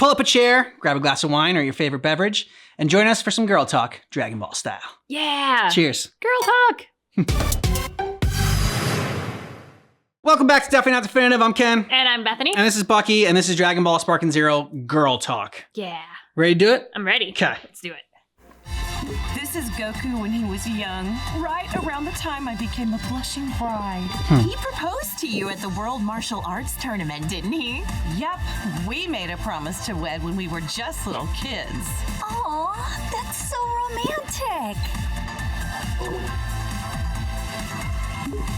pull up a chair, grab a glass of wine or your favorite beverage, and join us for some girl talk, Dragon Ball style. Yeah. Cheers. Girl talk. Welcome back to Definitely Not Definitive. I'm Ken. And I'm Bethany. And this is Bucky, and this is Dragon Ball Sparking Zero Girl Talk. Yeah. Ready to do it? I'm ready. Okay. Let's do it. This is Goku when he was young, right around the time I became a blushing bride. He proposed to you at the World Martial Arts Tournament, didn't he? Yep, we made a promise to wed when we were just little kids. Aw, that's so romantic.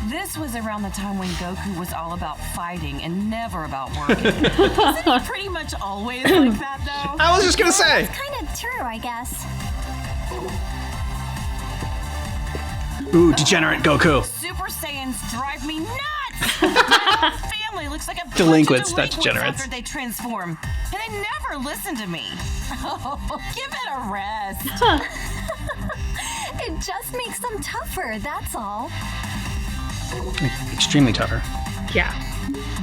This was around the time when Goku was all about fighting and never about working. Isn't he pretty much always like that, though? I was just gonna say. Kind of true, I guess. Ooh, degenerate Goku. Super Saiyans drive me nuts! Family looks like a bunch of Delinquents, that's degenerates. after they transform, and they never listen to me. Oh, give it a rest. It just makes them tougher, that's all. Extremely tougher. Yeah.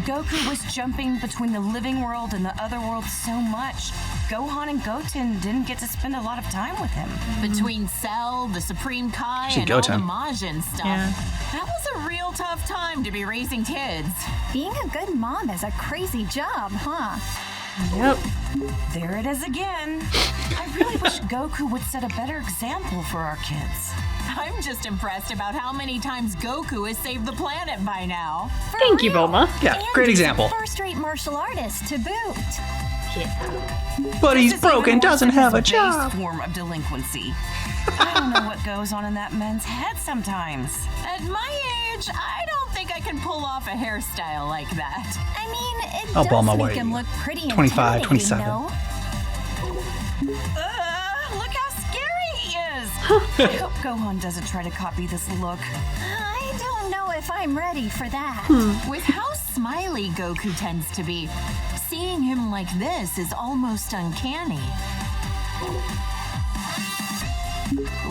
Goku was jumping between the living world and the other world so much. Gohan and Goten didn't get to spend a lot of time with him. Between Cell, the Supreme Kai, Should and go all time. the Majin stuff, Yeah. that was a real tough time to be raising kids. Being a good mom is a crazy job, huh? Yep. There it is again. I really wish Goku would set a better example for our kids. I'm just impressed about how many times Goku has saved the planet by now. For Thank you, real. Bulma. Yeah, And great he's a example. first-rate martial artist to boot. Yeah. But he's This is even broken, worse doesn't than have a his base job. form of delinquency. I don't know what goes on in that man's head sometimes. At my age, I don't think I can pull off a hairstyle like that. I mean, it Oh, does Bulma, make wait. him look pretty 25, intimidating, 27. though. Look how scary he is. I hope Gohan doesn't try to copy this look. I don't know if I'm ready for that. With how smiley Goku tends to be, seeing him like this is almost uncanny.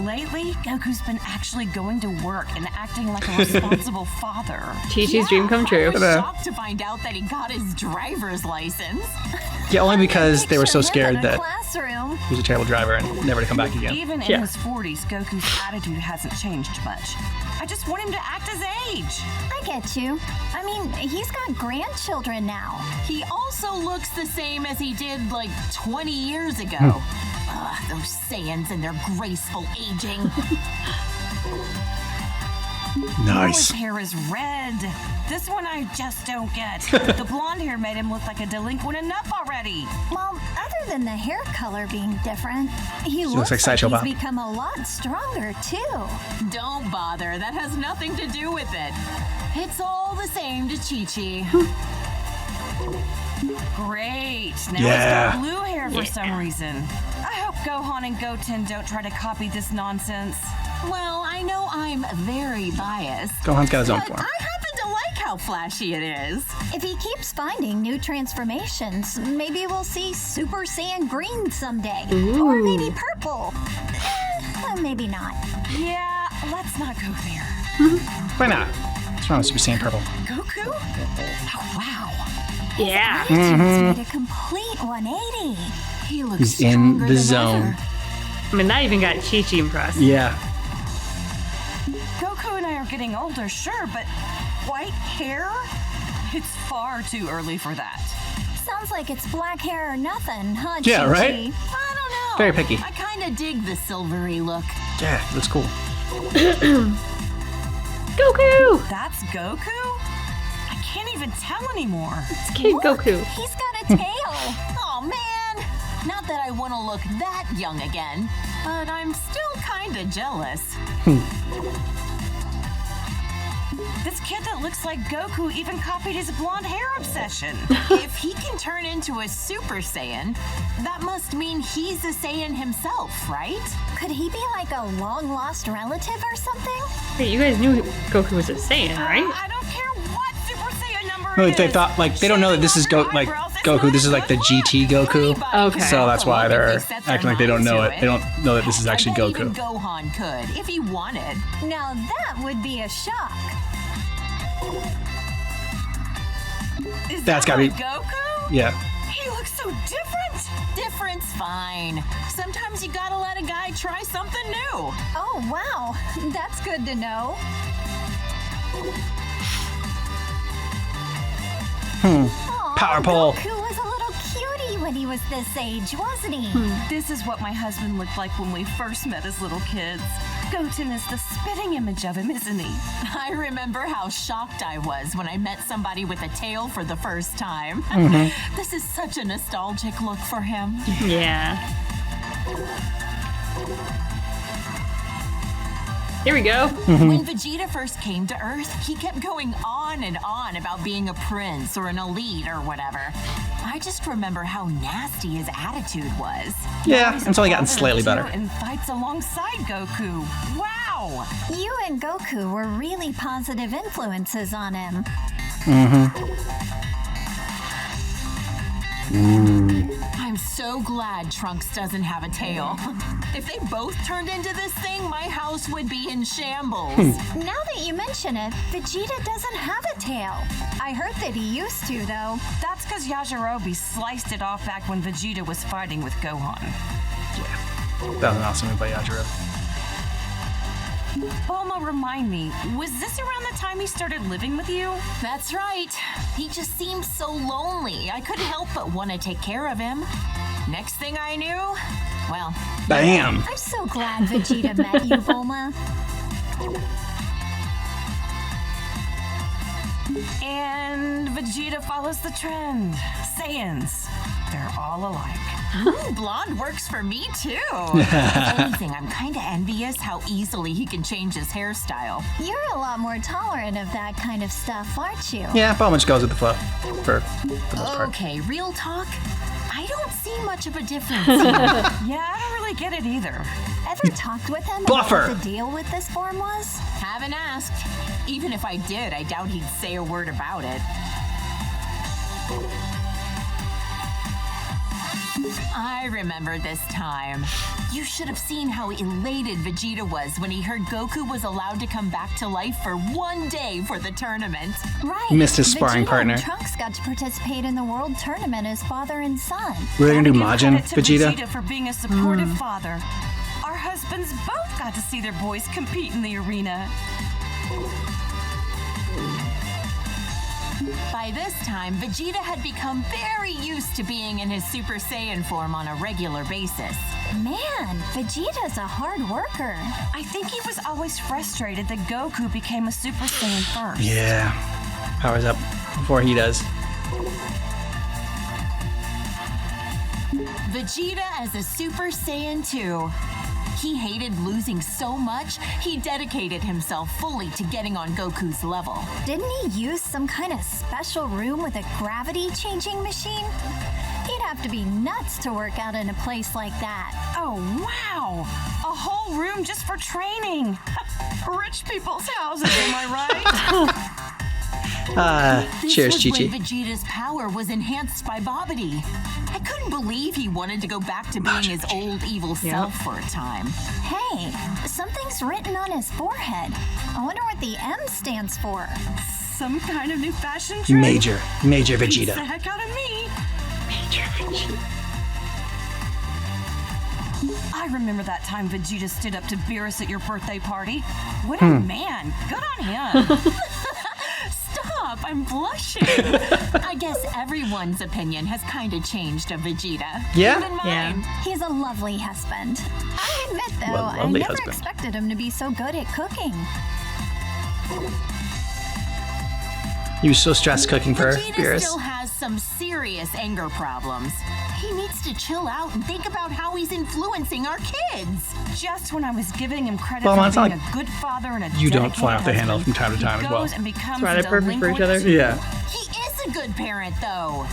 Lately, Goku's been actually going to work and acting like a responsible father. Chi-Chi's dream come true. I was Ta-da. shocked to find out that he got his driver's license. Yeah, only because they were so Picture him scared in a that classroom. he was a terrible driver and never to come back again. Even Yeah. in his 40s, Goku's attitude hasn't changed much. I just want him to act his age. I get you. I mean, he's got grandchildren now. He also looks the same as he did like 20 years ago. Ugh, those Saiyans and their graceful aging. Now his Nice. hair is red. This one I just don't get. The blonde hair made him look like a delinquent enough already. Well, other than the hair color being different, he looks looks like Sideshow he's Bob. become a lot stronger, too. Don't bother, that has nothing to do with it. It's all the same to Chi-Chi. Great. Now Yeah. he's got blue hair for Yeah. some reason. I hope Gohan and Goten don't try to copy this nonsense. Well, I know I'm very biased, Gohan's got his own but form. I happen to like how flashy it is. If he keeps finding new transformations, maybe we'll see Super Saiyan Green someday. Or maybe purple. Maybe not. Yeah, let's not go there. Why not? What's wrong with Super Saiyan Purple? Goku? Oh, wow. Yeah. Attitude's made a complete 180. He looks He's in stronger the than zone. ever. I mean, that even got Chi-Chi impressed. Yeah. Goku and I are getting older, sure, but white hair? It's far too early for that. Sounds like it's black hair or nothing, huh, Yeah, Chi-Chi? right? I don't know. Very picky. I kind of dig the silvery look. Yeah, looks cool. Goku! That's Goku? I can't even tell anymore. It's Kid Goku. He's got a tail. Oh man! Not that I want to look that young again, but I'm still kind of jealous. This kid that looks like Goku even copied his blonde hair obsession. If he can turn into a Super Saiyan, that must mean he's a Saiyan himself, right? Could he be like a long-lost relative or something? Wait, you guys knew Goku was a Saiyan, right? I don't care what Super Saiyan number No, it they is. thought like they don't know that this is like Goku. This is like the GT Goku. Okay. So that's why they're If they set their acting like they don't mind know to it. They don't know that this is actually I bet even Goku. Gohan could, if he wanted. Now that would be a shock. Is That's that gotta be- Goku? Yeah. He looks so different. It's fine. Sometimes you gotta let a guy try something new. Oh, wow. That's good to know. Aw, Power pole. Goku was a little cutie when he was this age, wasn't he? This is what my husband looked like when we first met as little kids. Goten is the spitting image of him, isn't he? I remember how shocked I was when I met somebody with a tail for the first time. This is such a nostalgic look for him. Yeah. Here we go. When Vegeta first came to Earth, he kept going on and on about being a prince or an elite or whatever. I just remember how nasty his attitude was. Yeah, He's until he a gotten father slightly too, better. And fights alongside Goku. Wow! You and Goku were really positive influences on him. I'm so glad Trunks doesn't have a tail. If they both turned into this thing, my house would be in shambles. Now that you mention it, Vegeta doesn't have a tail. I heard that he used to, though. That's because Yajirobe sliced it off back when Vegeta was fighting with Gohan. That was an awesome move by Yajiro. Bulma, remind me, was this around the time he started living with you? That's right. He just seemed so lonely. I couldn't help but want to take care of him. Next thing I knew, well, Bam! I'm so glad Vegeta met you, Bulma. And Vegeta follows the trend. Saiyans, they're all alike. ooh, blonde works for me too. If anything, I'm kind of envious how easily he can change his hairstyle. You're a lot more tolerant of that kind of stuff, aren't you? Yeah, Bulma just goes with the flow. For the most part. Okay, real talk. I don't see much of a difference. Yeah, I don't really get it either. Ever talked with him Buffer. about what the deal with this form was? Haven't asked. Even if I did, I doubt he'd say a word about it. I remember this time. You should have seen how elated Vegeta was when he heard Goku was allowed to come back to life for one day for the tournament. Right. Missed his sparring Vegeta partner. and Trunks got to participate in the world tournament as father and son. Were they gonna do Gotta give Majin, credit to Vegeta? for being a supportive father. Our husbands both got to see their boys compete in the arena. By this time, Vegeta had become very used to being in his Super Saiyan form on a regular basis. Man, Vegeta's a hard worker. I think he was always frustrated that Goku became a Super Saiyan first. Yeah. Powers up before he does. Vegeta as a Super Saiyan 2. He hated losing so much, he dedicated himself fully to getting on Goku's level. Didn't he use some kind of special room with a gravity-changing machine? He'd have to be nuts to work out in a place like that. Oh, wow! A whole room just for training. Rich people's houses, am I right? This Cheers, was Chi-Chi. when Vegeta's power was enhanced by Babidi. I couldn't believe he wanted to go back to being his old evil self for a time. Hey, something's written on his forehead. I wonder what the M stands for. Some kind of new fashion trend? Major Beats the Vegeta. heck out of me. I remember that time Vegeta stood up to Beerus at your birthday party. What a man. Good on him. Stop, I'm blushing. I guess everyone's opinion has kind of changed of Vegeta. Yeah? Even mine. Yeah. He's a lovely husband. I admit, though, Well, I lovely never husband. expected him to be so good at cooking. He was so stressed cooking for Vegeta Beerus. still has some serious anger problems. He needs to chill out and think about how he's influencing our kids. Just when I was giving him credit Well, for it's being not a good father and a you don't dedicated fly off the handle husband, from time to time he as well. goes and becomes That's why they're a perfect for each other. delinquent. Yeah. He is a good parent, though.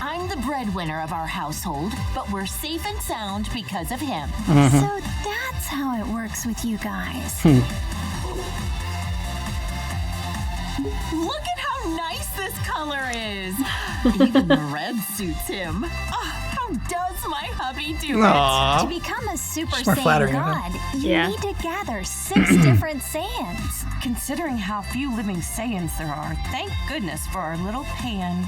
I'm the breadwinner of our household, but we're safe and sound because of him. So that's how it works with you guys. Look at how nice this color is. Even the red suits him. How does my hubby do To Aww. become a Super She's more Saiyan flattering, God, you Yeah. need to gather 6 different Saiyans. Considering how few living Saiyans there are, thank goodness for our little Pan.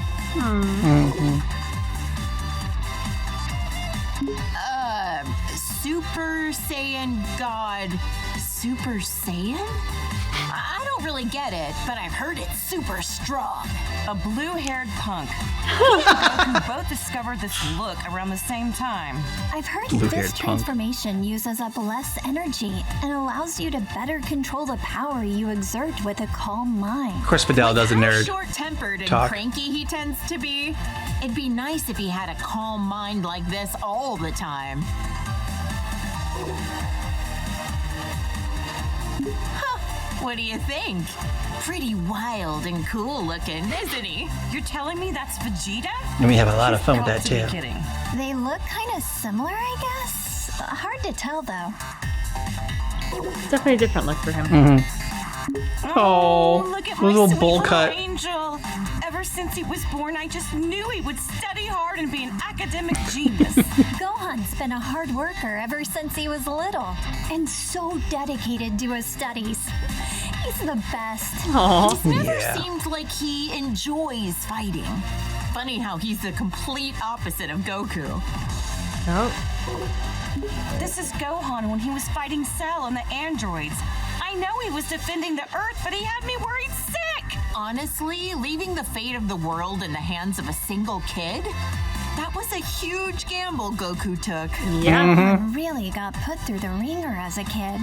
Super Saiyan God. Super Saiyan? I don't really get it, but I've heard it's super strong. A blue-haired punk. He and Goku both discovered this look around the same time. I've heard Blue-haired this punk. transformation uses up less energy and allows you to better control the power you exert with a calm mind. Of course, Fidel does a How nerd. short-tempered and talk. cranky he tends to be. It'd be nice if he had a calm mind like this all the time. What do you think? Pretty wild and cool looking, isn't he? You're telling me that's Vegeta? And we have a lot of fun with Got that to be too. kidding. They look kind of similar, I guess. Hard to tell, though. Definitely a different look for him. Oh, look at a my little sweet bowl little cut. angel. Ever since he was born, I just knew he would study hard and be an academic genius. Gohan's been a hard worker ever since he was little, and so dedicated to his studies. He's the best. Aw. He's never Yeah. seemed like he enjoys fighting. Funny how he's the complete opposite of Goku. Oh. This is Gohan when he was fighting Cell and the androids. I know he was defending the Earth, but he had me worried sick. Honestly, leaving the fate of the world in the hands of a single kid? That was a huge gamble Goku took. Yeah. Really got put through the ringer as a kid.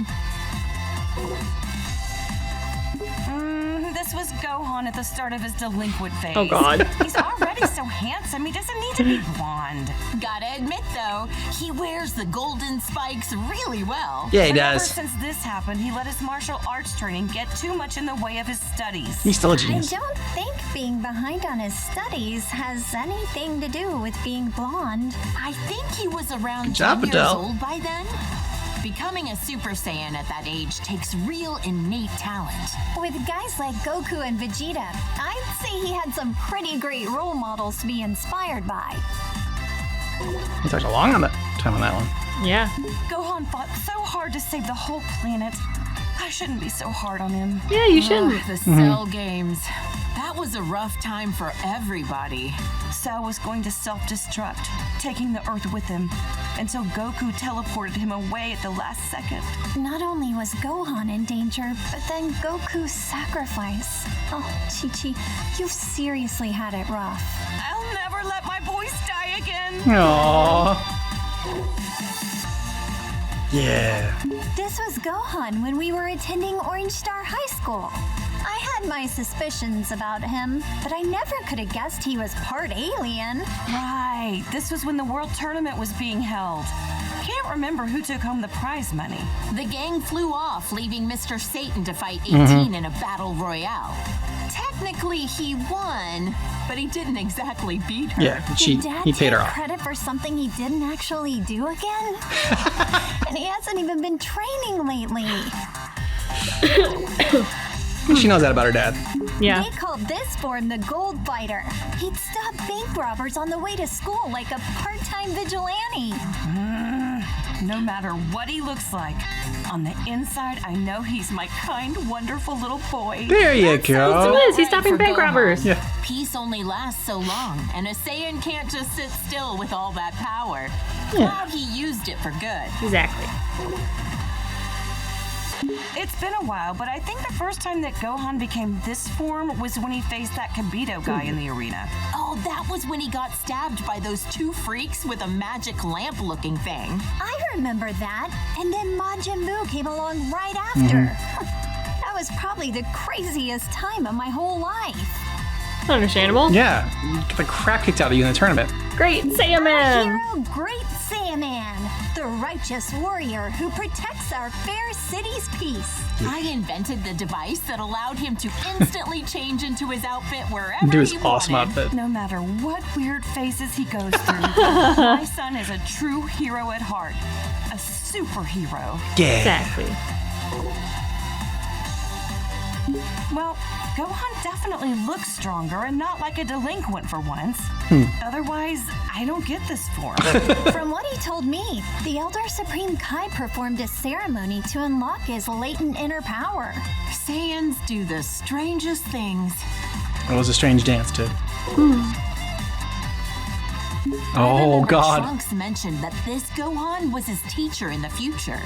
This was Gohan at the start of his delinquent phase. Oh, God. He's already so handsome, he doesn't need to be blonde. Gotta admit though, he wears the golden spikes really well. Yeah, he But ever does. since this happened, he let his martial arts training get too much in the way of his studies. He's still a I genius. don't think being behind on his studies has anything to do with being blonde. I think he was around Good job, 10 years Adele. old by then. Becoming a Super Saiyan at that age takes real innate talent. With guys like Goku and Vegeta, I'd say he had some pretty great role models to be inspired by. He took a long time on that one. Yeah. Gohan fought so hard to save the whole planet. I shouldn't be so hard on him. Yeah, you shouldn't. The Cell games. That was a rough time for everybody. Cell was going to self-destruct, taking the Earth with him, until Goku teleported him away at the last second. Not only was Gohan in danger, but then Goku's sacrifice. Oh, Chi-Chi, you've seriously had it rough. I'll never let my boys die again. Aww. Yeah. This was Gohan when we were attending Orange Star High School. I had my suspicions about him, but I never could have guessed he was part alien. Right, this was when the World Tournament was being held. Can't remember who took home the prize money. The gang flew off, leaving Mr. Satan to fight 18 in a battle royale. Technically, he won, but he didn't exactly beat her. Yeah, Did Dad he paid her take off. credit for something he didn't actually do again? And he hasn't even been training lately. She knows that about her dad. Yeah. They called this form the Gold Fighter. He'd stop bank robbers on the way to school like a part-time vigilante. No matter what he looks like, on the inside, I know he's my kind, wonderful little boy. There you He go. is. He's Right stopping for bank Gohan. robbers. Yeah. Peace only lasts so long, and a Saiyan can't just sit still with all that power. Glad he used it for good. Exactly. It's been a while, but I think the first time that Gohan became this form was when he faced that Kibito guy in the arena. Oh, that was when he got stabbed by those two freaks with a magic lamp-looking thing. I remember that. And then Majin Buu came along right after. That was probably the craziest time of my whole life. Understandable. Yeah. Get the crap kicked out of you in the tournament. Great Saiyaman. Hero, great Saiyaman, the righteous warrior who protects our fair city's peace. I invented the device that allowed him to instantly change into his outfit wherever Do his he awesome wanted. outfit. No matter what weird phases he goes through, my son is a true hero at heart. A superhero. Yeah. Exactly. Well, Gohan definitely looks stronger and not like a delinquent for once. Otherwise, I don't get this form. From what he told me, the Elder Supreme Kai performed a ceremony to unlock his latent inner power. Saiyans do the strangest things. It was a strange dance, too. I Oh, remember God. Trunks mentioned that this Gohan was his teacher in the future.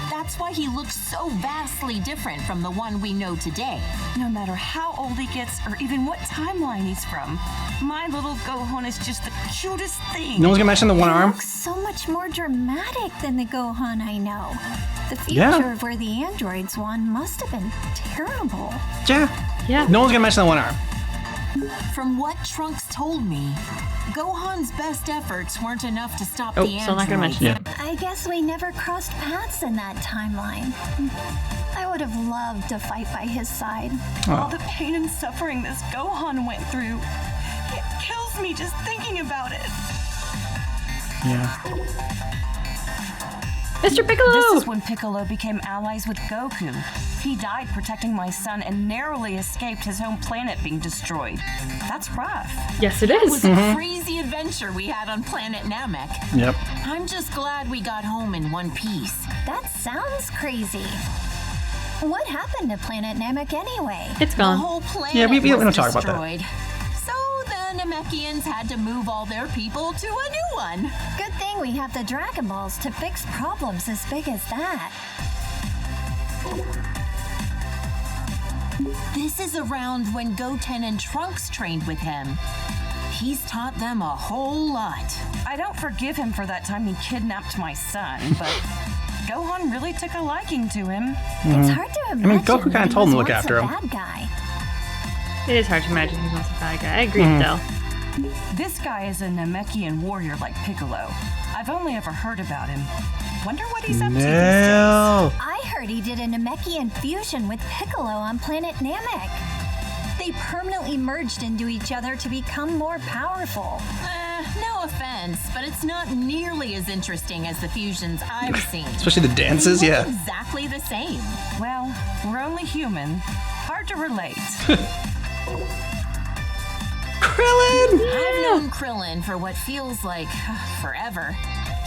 That's why he looks so vastly different from the one we know today. No matter how old he gets or even what timeline he's from, my little Gohan is just the cutest thing. No one's gonna mention the one He arm. looks so much more dramatic than the Gohan I know. The Yeah. future of where the androids won must have been terrible. Yeah. Yeah. No one's gonna mention the one arm. From what Trunks told me, Gohan's best efforts weren't enough to stop Oh, the still not gonna androids. mention Yeah. I guess we never crossed paths in that timeline. I would have loved to fight by his side. All the pain and suffering this Gohan went through. It kills me just thinking about it. Yeah. Mr. Piccolo! This is when Piccolo became allies with Goku. He died protecting my son and narrowly escaped his home planet being destroyed. That's rough. Yes, it It is. was a crazy adventure we had on planet Namek. Yep. I'm just glad we got home in one piece. That sounds crazy. What happened to Planet Namek anyway? It's The gone. whole planet Yeah, we was don't talk about that. destroyed. So the Namekians had to move all their people to a new one. Good thing we have the Dragon Balls to fix problems as big as that. This is around when Goten and Trunks trained with him. He's taught them a whole lot. I don't forgive him for that time he kidnapped my son, but Gohan really took a liking to him. It's hard to imagine. Goku kinda that he told him to was look once after a him. Bad guy. It is hard to imagine he's once a bad guy. I agree, though. This guy is a Namekian warrior like Piccolo. I've only ever heard about him. Wonder what he's up to these days. No. I heard he did a Namekian fusion with Piccolo on planet Namek. They permanently merged into each other to become more powerful. No offense, but it's not nearly as interesting as the fusions I've seen. Especially the dances, They look yeah. exactly the same. Well, we're only human. Hard to relate. Krillin! I've known Krillin for what feels like forever.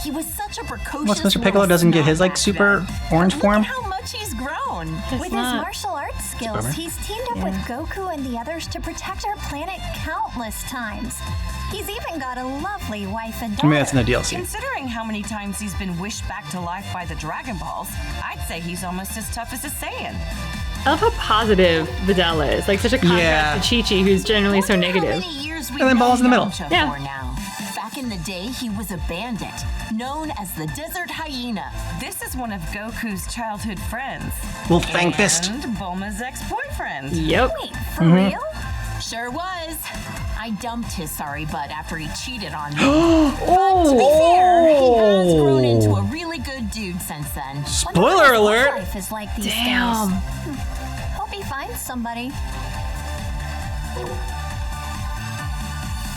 He was such a precocious Unless Mr. Piccolo little doesn't get snot his like back super then. orange Look form. at how much he's grown. It's With not. his martial arts skills, bummer. he's teamed up with Goku and the others to protect our planet countless times. He's even got a lovely wife and daughter. Maybe that's in the DLC. Considering how many times he's been wished back to life by the Dragon Balls, I'd say he's almost as tough as a Saiyan. I love how positive Videl is. Like, such a contrast Yeah. to Chi-Chi, who's generally so Wonder negative. How many years we've And then Balls in the known middle. Yamcha Yeah. for now. Back in the day, he was a bandit, known as the Desert Hyena. This is one of Goku's childhood friends. Well, Fang Fist. And Bulma's ex-boyfriend. Yep. Wait, for real? Sure was. I dumped his sorry butt after he cheated on me. Oh! To be fair, he has grown into a really good dude since then. Wonder Spoiler what his alert! life is like these Damn. days. Hope he finds somebody.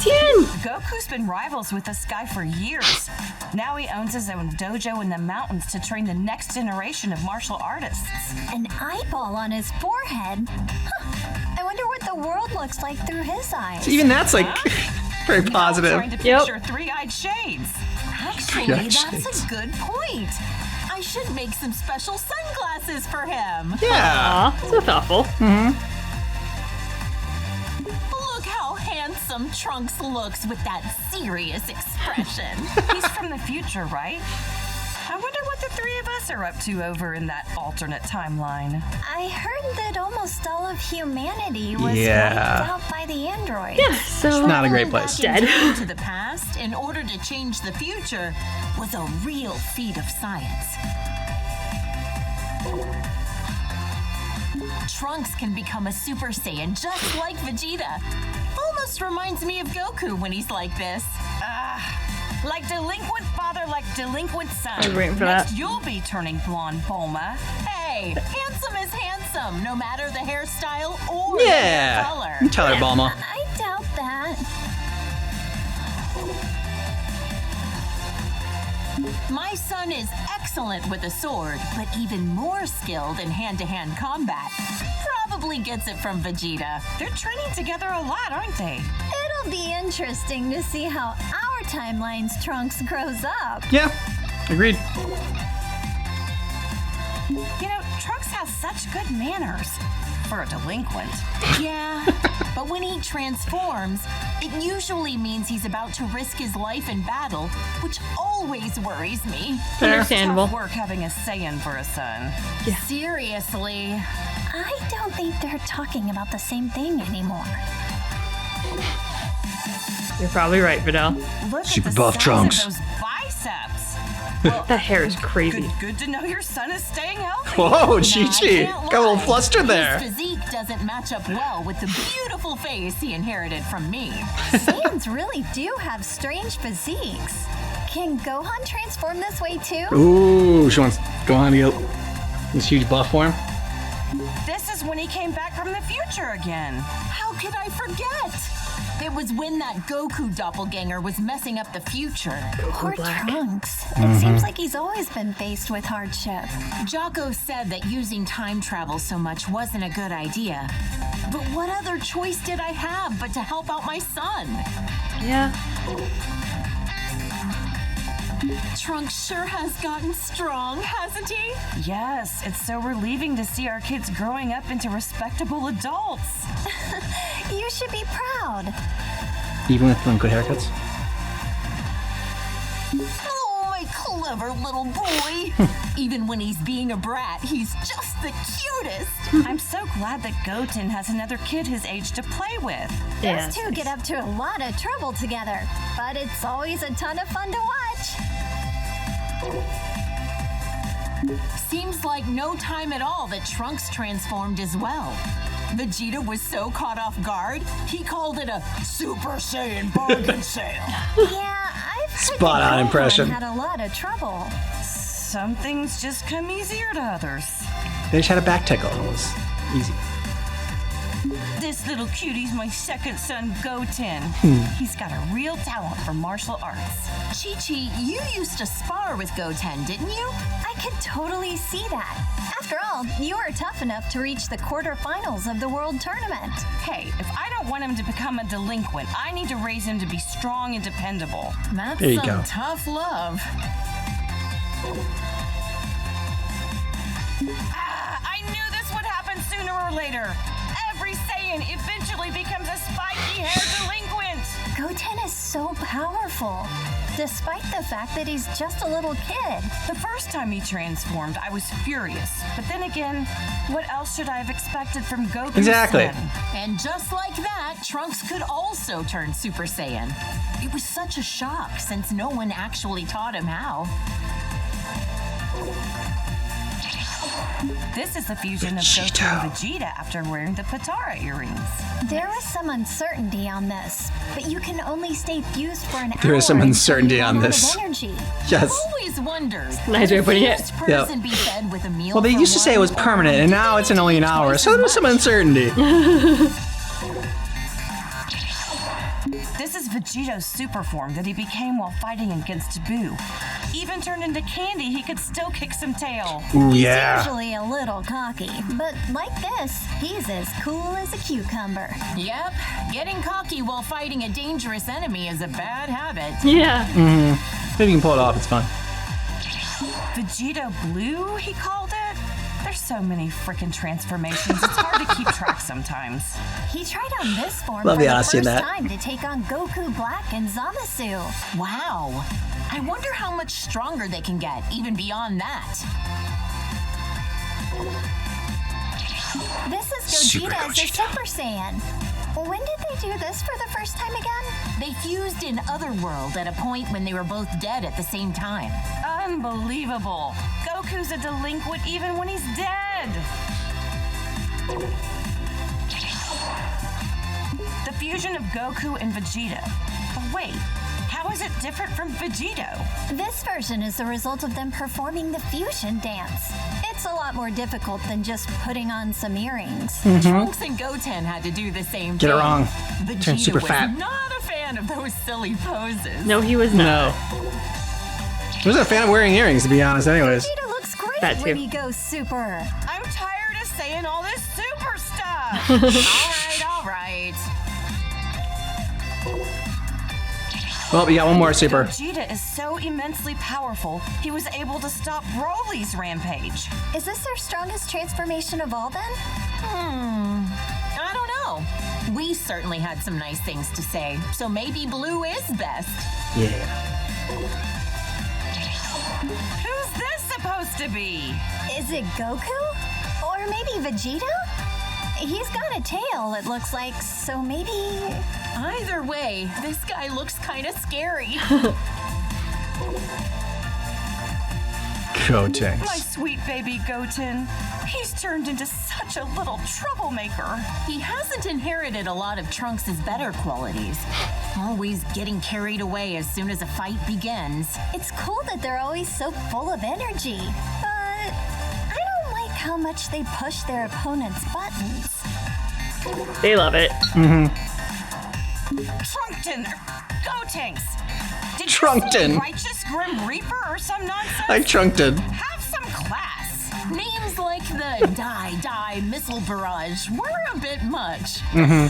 Tien! Goku's been rivals with this guy for years. Now he owns his own dojo in the mountains to train the next generation of martial artists. An eyeball on his forehead. Huh. I wonder what the world looks like through his eyes. Even that's like very Now I'm positive. trying to Yep. picture three-eyed shades. Actually, Yeah, that's shades. a good point. I should make some special sunglasses for him. Yeah. Aw, so thoughtful. Look how handsome Trunks looks with that serious expression. He's from the future, right? I wonder what the three of us are up to over in that alternate timeline. I heard that almost all of humanity was Yeah. wiped out by the androids. Yeah, so... Not a great place. Traveling back Dead. in time to the past in order to change the future was a real feat of science. Trunks can become a Super Saiyan just like Vegeta. Almost reminds me of Goku when he's like this. Like delinquent father, like delinquent son. I was waiting for Next, that. you'll be turning blonde, Bulma. Hey, handsome is handsome, no matter the hairstyle or Yeah. the color. You tell her, Bulma. I doubt that. My son is excellent with a sword, but even more skilled in hand-to-hand combat. Probably gets it from Vegeta. They're training together a lot, aren't they? It'll be interesting to see how our timeline's Trunks grows up. Yeah. Agreed. You know, Trunks has such good manners. for a delinquent. Yeah, but when he transforms, it usually means he's about to risk his life in battle, which always worries me. Understandable. Tough work having a Saiyan for a son. Seriously. I don't think they're talking about the same thing anymore. You're probably right, Vidal. Look Super at the buff size Trunks. of those biceps. That hair is crazy. Good to know your son is staying healthy. Whoa, Now, I Chi-Chi. can't Got a little lie. flustered there. His physique doesn't match up well with the beautiful face he inherited from me. Saiyans really do have strange physiques. Can Gohan transform this way too? Ooh, she wants Gohan to get this huge buff for him. This is when he came back from the future again. How could I forget? It was when that Goku doppelganger was messing up the future. Poor Trunks. It seems like he's always been faced with hardship. Jocko said that using time travel so much wasn't a good idea. But what other choice did I have but to help out my son? Yeah. Trunks sure has gotten strong, hasn't he? Yes, it's so relieving to see our kids growing up into respectable adults. You should be proud. Even with delinquent haircuts. Oh, my clever little boy. Even when he's being a brat, he's just the cutest. I'm so glad that Goten has another kid his age to play with. Yes. Those two get up to a lot of trouble together, but it's always a ton of fun to watch. Seems like no time at all that Trunks transformed as well. Vegeta was so caught off guard, he called it a Super Saiyan bargain sale. Yeah, I've heard Spot that on Gohan impression. had a lot of trouble. Some things just come easier to others. They just had a back tickle. It was easy. This little cutie's my second son, Goten. He's got a real talent for martial arts. Chi-Chi, you used to spar with Goten, didn't you? I could totally see that. After all, you are tough enough to reach the quarterfinals of the World Tournament. Hey, if I don't want him to become a delinquent, I need to raise him to be strong and dependable. That's There you some go. tough love. I knew this would happen sooner or later. Every Saiyan eventually becomes a spiky-haired delinquent. Goten is so powerful, despite the fact that he's just a little kid. The first time he transformed, I was furious. But then again, what else should I have expected from Goku? Exactly. And just like that, Trunks could also turn Super Saiyan. It was such a shock since no one actually taught him how. This is the fusion of Goku and Vegeta after wearing the Potara earrings. There was some uncertainty on this, but you can only stay fused for an hour. There is some until uncertainty you on run out this. of energy. Yes. Always wondered. Nice way of putting it. Does a person be fed with a meal Well, they for used to say it was one, or permanent, and do now they it's in only an take hour, twice so as there's some much? uncertainty. This is Vegeto's super form that he became while fighting against Buu. Even turned into candy, he could still kick some tail. Ooh, He's yeah. usually a little cocky, but like this, he's as cool as a cucumber. Yep, getting cocky while fighting a dangerous enemy is a bad habit. Yeah. Maybe you can pull it off, it's fun. Vegeta Blue, he called it? There's so many freaking transformations, it's hard to keep track sometimes. He tried on this form Love for the the honesty in first that. time to take on Goku Black and Zamasu. Wow. I wonder how much stronger they can get, even beyond that. This is Super Gogeta as a Gogeta. Super Saiyan. When did they do this for the first time again? They fused in Otherworld at a point when they were both dead at the same time. Unbelievable. Goku's a delinquent even when he's dead. The fusion of Goku and Vegeta. But wait, how is it different from Vegito? This version is the result of them performing the fusion dance. It's a lot more difficult than just putting on some earrings. Trunks and Goten had to do the same Get it thing. wrong. Vegeta Turn super was fat. not a fan of those silly poses. No, he was not. No. I wasn't a fan of wearing earrings, to be honest, anyways. Vegeta looks great That when too. he goes super. I'm tired of saying all this super stuff. All right. Well, we got one more super. Vegeta is so immensely powerful, he was able to stop Broly's rampage. Is this their strongest transformation of all then? I don't know. We certainly had some nice things to say, so maybe blue is best. Yeah. Who's this supposed to be? Is it Goku? Or maybe Vegeta? He's got a tail, it looks like, so maybe... Either way, this guy looks kind of scary. Gotenks. My sweet baby Goten. He's turned into such a little troublemaker. He hasn't inherited a lot of Trunks' better qualities. Always getting carried away as soon as a fight begins. It's cool that they're always so full of energy, but I don't like how much they push their opponent's buttons. They love it. Trunkton! Gotenks! Did you Trunkton. say Righteous Grim Reaper or some nonsense? I Trunkton. Have some class. Names like the Die Missile Barrage were a bit much. Not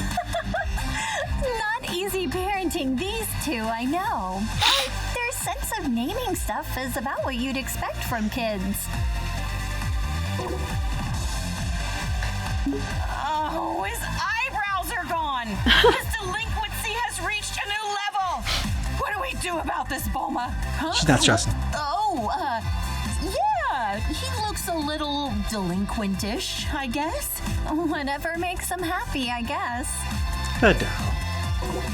easy parenting these two, I know. But their sense of naming stuff is about what you'd expect from kids. Oh, his eyebrows are gone. His delinquency has reached a new level. What do we do about this, Bulma? Huh? She's not stressing. Yeah, he looks a little delinquentish, I guess. Whatever makes them happy, I guess. Adele.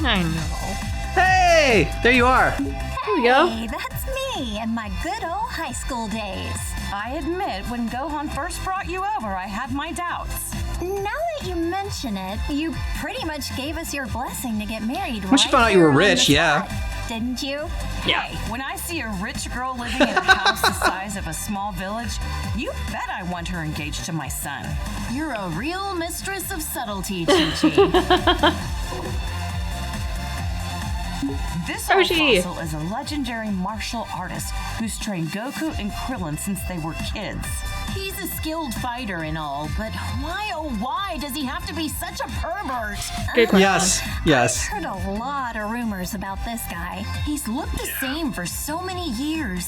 I know. Hey! There you are. Here we go. Hey, that's me and my good old high school days. I admit, when Gohan first brought you over, I had my doubts. Now that you mention it, you pretty much gave us your blessing to get married, Once you found out you were rich, yeah. Didn't you? Yeah. Hey, when I see a rich girl living in a house the size of a small village, you bet I want her engaged to my son. You're a real mistress of subtlety, Chi-Chi. This Roshi. fossil is a legendary martial artist who's trained Goku and Krillin since they were kids. He's a skilled fighter and all, but why, oh why, does he have to be such a pervert? Good question. Yes. Heard a lot of rumors about this guy. He's looked the same for so many years.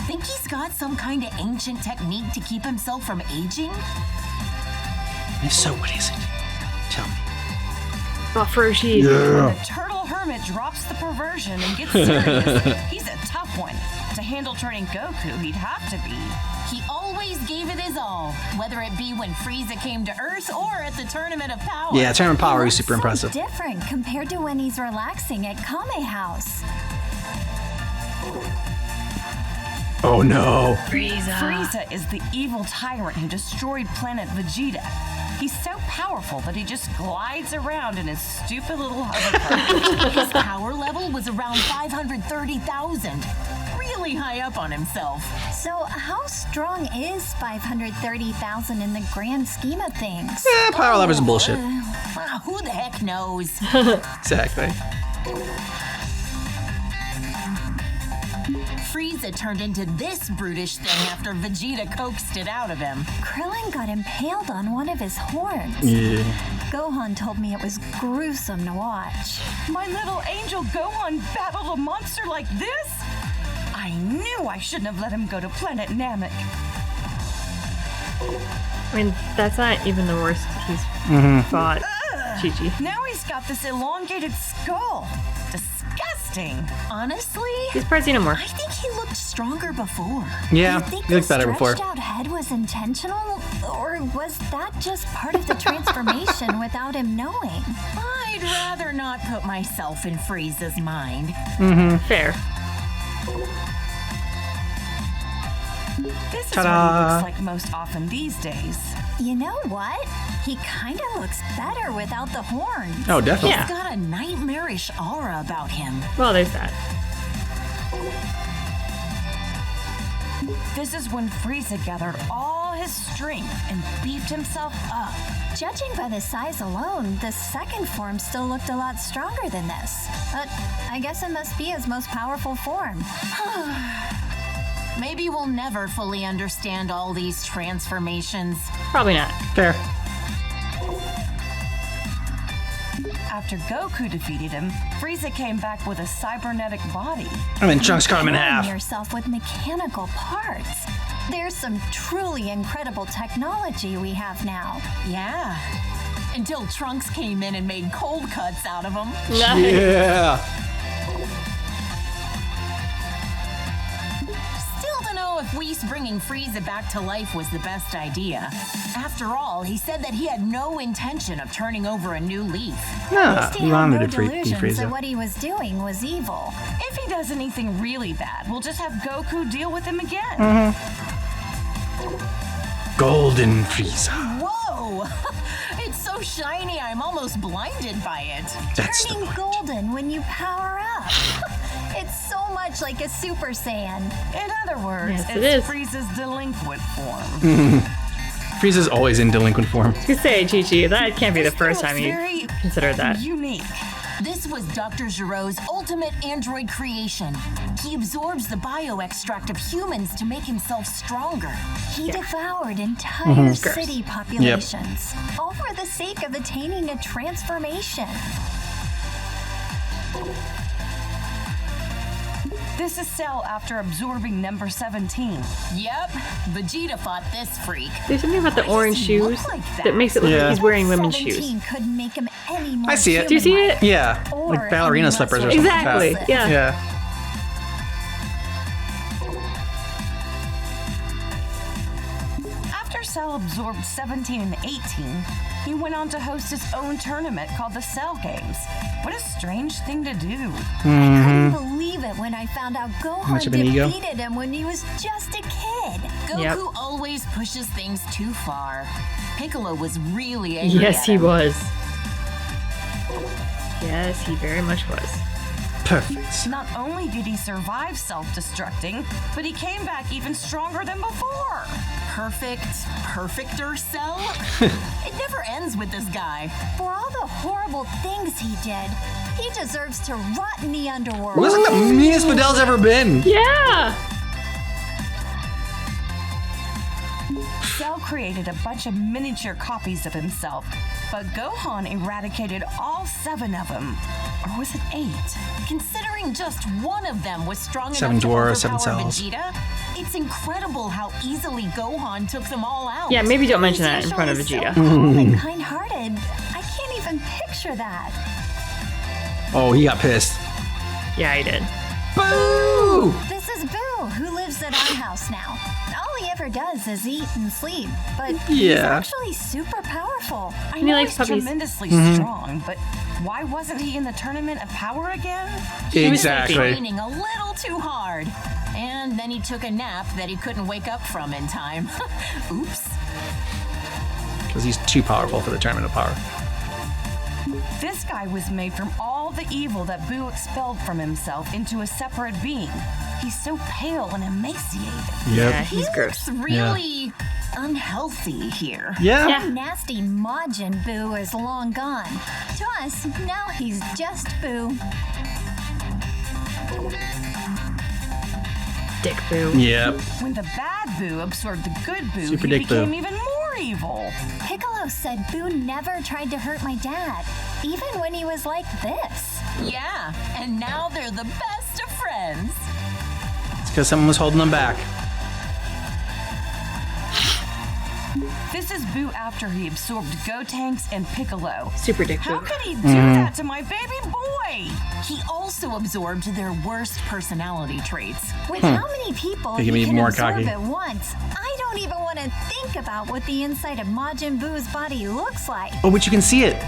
Think he's got some kind of ancient technique to keep himself from aging? If so, what is it? Tell me. Roshi. When the turtle hermit drops the perversion and gets serious, he's a tough one. To handle training Goku, he'd have to be. He always gave it his all, whether it be when Frieza came to Earth or at the Tournament of Power. Yeah, Tournament Power is Looks super so impressive. different compared to when he's relaxing at Kame House. Oh no. Frieza is the evil tyrant who destroyed planet Vegeta. He's so powerful that he just glides around in his stupid little hovercraft. His power level was around 530,000. Really high up on himself. So how strong is 530,000 in the grand scheme of things? Yeah, power levers and bullshit. Who the heck knows? Exactly. Frieza turned into this brutish thing after Vegeta coaxed it out of him. Krillin got impaled on one of his horns. Yeah. Gohan told me it was gruesome to watch. My little angel Gohan battled a monster like this? I knew I shouldn't have let him go to planet Namek. I mean, that's not even the worst he's fought. Chi-Chi. Now he's got this elongated skull. Disgusting. Honestly, He's probably more. I think he looked stronger before. Yeah, You think he looked the better before. stretched out head was intentional? Or was that just part of the transformation without him knowing? I'd rather not put myself in Frieza's mind. Fair. This is Ta-da. what he looks like most often these days. You know what? He kind of looks better without the horns. Oh, definitely. Yeah. He's got a nightmarish aura about him. Well, there's that. This is when Frieza gathered all his strength and beefed himself up. Judging by the size alone, the second form still looked a lot stronger than this. But I guess it must be his most powerful form. Maybe we'll never fully understand all these transformations. Probably not. Fair. After Goku defeated him, Frieza came back with a cybernetic body. And then Trunks cut him in Arm half. yourself with mechanical parts. There's some truly incredible technology we have now. Yeah. Until Trunks came in and made cold cuts out of him. Nice. Yeah. Still don't know if Whis bringing Frieza back to life was the best idea. After all, he said that he had no intention of turning over a new leaf. Nah, He he had wanted no to free delusions that Frieza. what he was doing was evil. If he does anything really bad, we'll just have Goku deal with him again. Golden Frieza. Whoa! It's so shiny, I'm almost blinded by it. That's the Turning point. golden when you power up. It's so much like a Super Saiyan. In other words, Yes, it it's is. Frieza's delinquent form. Frieza's always in delinquent form. You say, Chi-Chi, that can't be the This first looks time you very considered that. unique. This was Dr. Giro's ultimate android creation. He absorbs the bioextract of humans to make himself stronger. He devoured entire Gross. city populations, all for the sake of attaining a transformation. This is Cell after absorbing number 17. Yep, Vegeta fought this freak. There's something about the orange does he look shoes like that? that? makes it look Yeah. like he's wearing women's 17 shoes. couldn't make him any more I see it. Do you see human-like. it? Yeah. Or Like ballerina any slippers or less something. Exactly. Like repulsive. Yeah. that. Yeah. After Cell absorbed 17 and 18, he went on to host his own tournament called the Cell Games. What a strange thing to do. I couldn't believe it when I found out Much Gohan of an ego. defeated him when he was just a kid. Goku Yep. always pushes things too far. Piccolo was really angry Yes, at he him. was. Yes, he very much was. Perfect. Not only did he survive self-destructing, but he came back even stronger than before. Perfecter Cell? It never ends with this guy. For all the horrible things he did, he deserves to rot in the underworld. What is it the meanest Fidel's ever been? Yeah! Cell created a bunch of miniature copies of himself, but Gohan eradicated all 7 of them. Or was it 8? Considering just one of them was strong 7 enough to dwarves, 7 overpower cells. Vegeta, it's incredible how easily Gohan took them all out. Yeah, maybe don't mention that He's in front of usually Vegeta. So calm and kind-hearted. I can't even picture that. Oh, he got pissed. Yeah, he did. Boo! This is Boo, who lives at our house now. All he ever does is eat and sleep, but he's Yeah. actually super powerful. I he know likes he's puppies. tremendously strong, but why wasn't he in the Tournament of Power again? Exactly. Training a little too hard. And then he took a nap that he couldn't wake up from in time. Oops. Because he's too powerful for the Tournament of Power. This guy was made from all the evil that Boo expelled from himself into a separate being. He's so pale and emaciated. Yeah, Yep. he's gross. Looks really unhealthy here. Yeah. Yeah. Nasty Majin Boo is long gone. To us, now he's just Boo. Dick Boo. Yep. When the bad Boo absorbed the good Boo, Super he Dick Boo. became even more evil. Piccolo said Boo never tried to hurt my dad, even when he was like this. Yeah, and now they're the best of friends. It's because someone was holding them back. This is Boo after he absorbed Gotenks and Piccolo. Super Dick How Boo. could he do that to my baby boy? He also absorbed their worst personality traits. With how many people They can he be can more absorb cocky. at once, I don't even want to think about what the inside of Majin Boo's body looks like. Oh, but you can see it.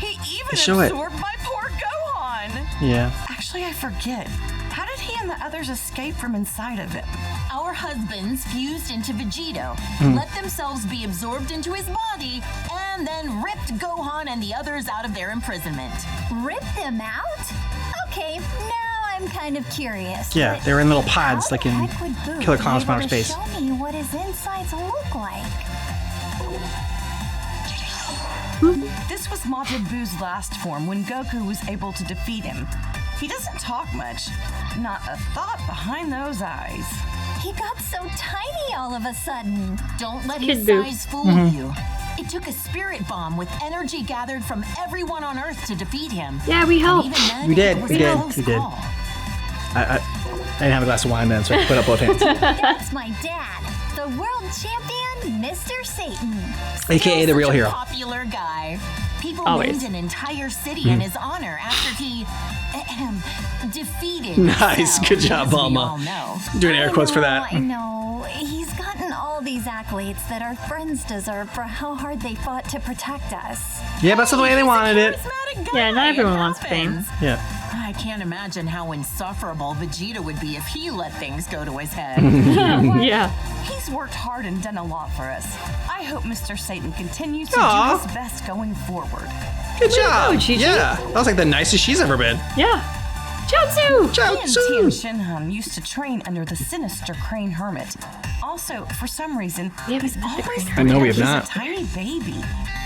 He even Show it. absorbed my poor Gohan. Yeah. Actually, I forget. How did he and the others escape from inside of him? Our husbands fused into Vegito, let themselves be absorbed into his body, and then ripped Gohan and the others out of their imprisonment. Rip them out? Okay, now I'm kind of curious. Yeah, but they were in little pods how like the in heck would Boo Killer be Clowns from able Outer to Space. Show me what his insides look like. This was Majin Buu's last form when Goku was able to defeat him. He doesn't talk much. Not a thought behind those eyes. He got so tiny all of a sudden. Don't let Kid his Boo. size fool you. It took a spirit bomb with energy gathered from everyone on Earth to defeat him. Yeah, we helped. Even then, We did, it was we a did, close we did. call. didn't have a glass of wine then, so I put up both hands. That's my dad, the world champion, Mr. Satan. AKA the real Such a hero. Popular guy. People Always. named an entire city in his honor after he defeated. Nice. Cell, Good job, as we Bulma. all know. Doing air quotes for that. I know. He's gotten all these accolades that our friends deserve for how hard they fought to protect us. Yeah, that's the way they wanted it. Charismatic guy, Yeah, not it everyone wants fame. happens. Yeah. I can't imagine how insufferable Vegeta would be if he let things go to his head. Yeah. He's worked hard and done a lot for us. I hope Mr. Satan continues to Aw. do his best going forward. Good job. Chi-Chi. Yeah. That was like the nicest she's ever been. Yeah. Chaozu! He and Tian Chaozu. Shinhan used to train under the sinister Crane Hermit. Also, for some reason, We haven't he's met the always Crane I know we have he's not. a tiny baby.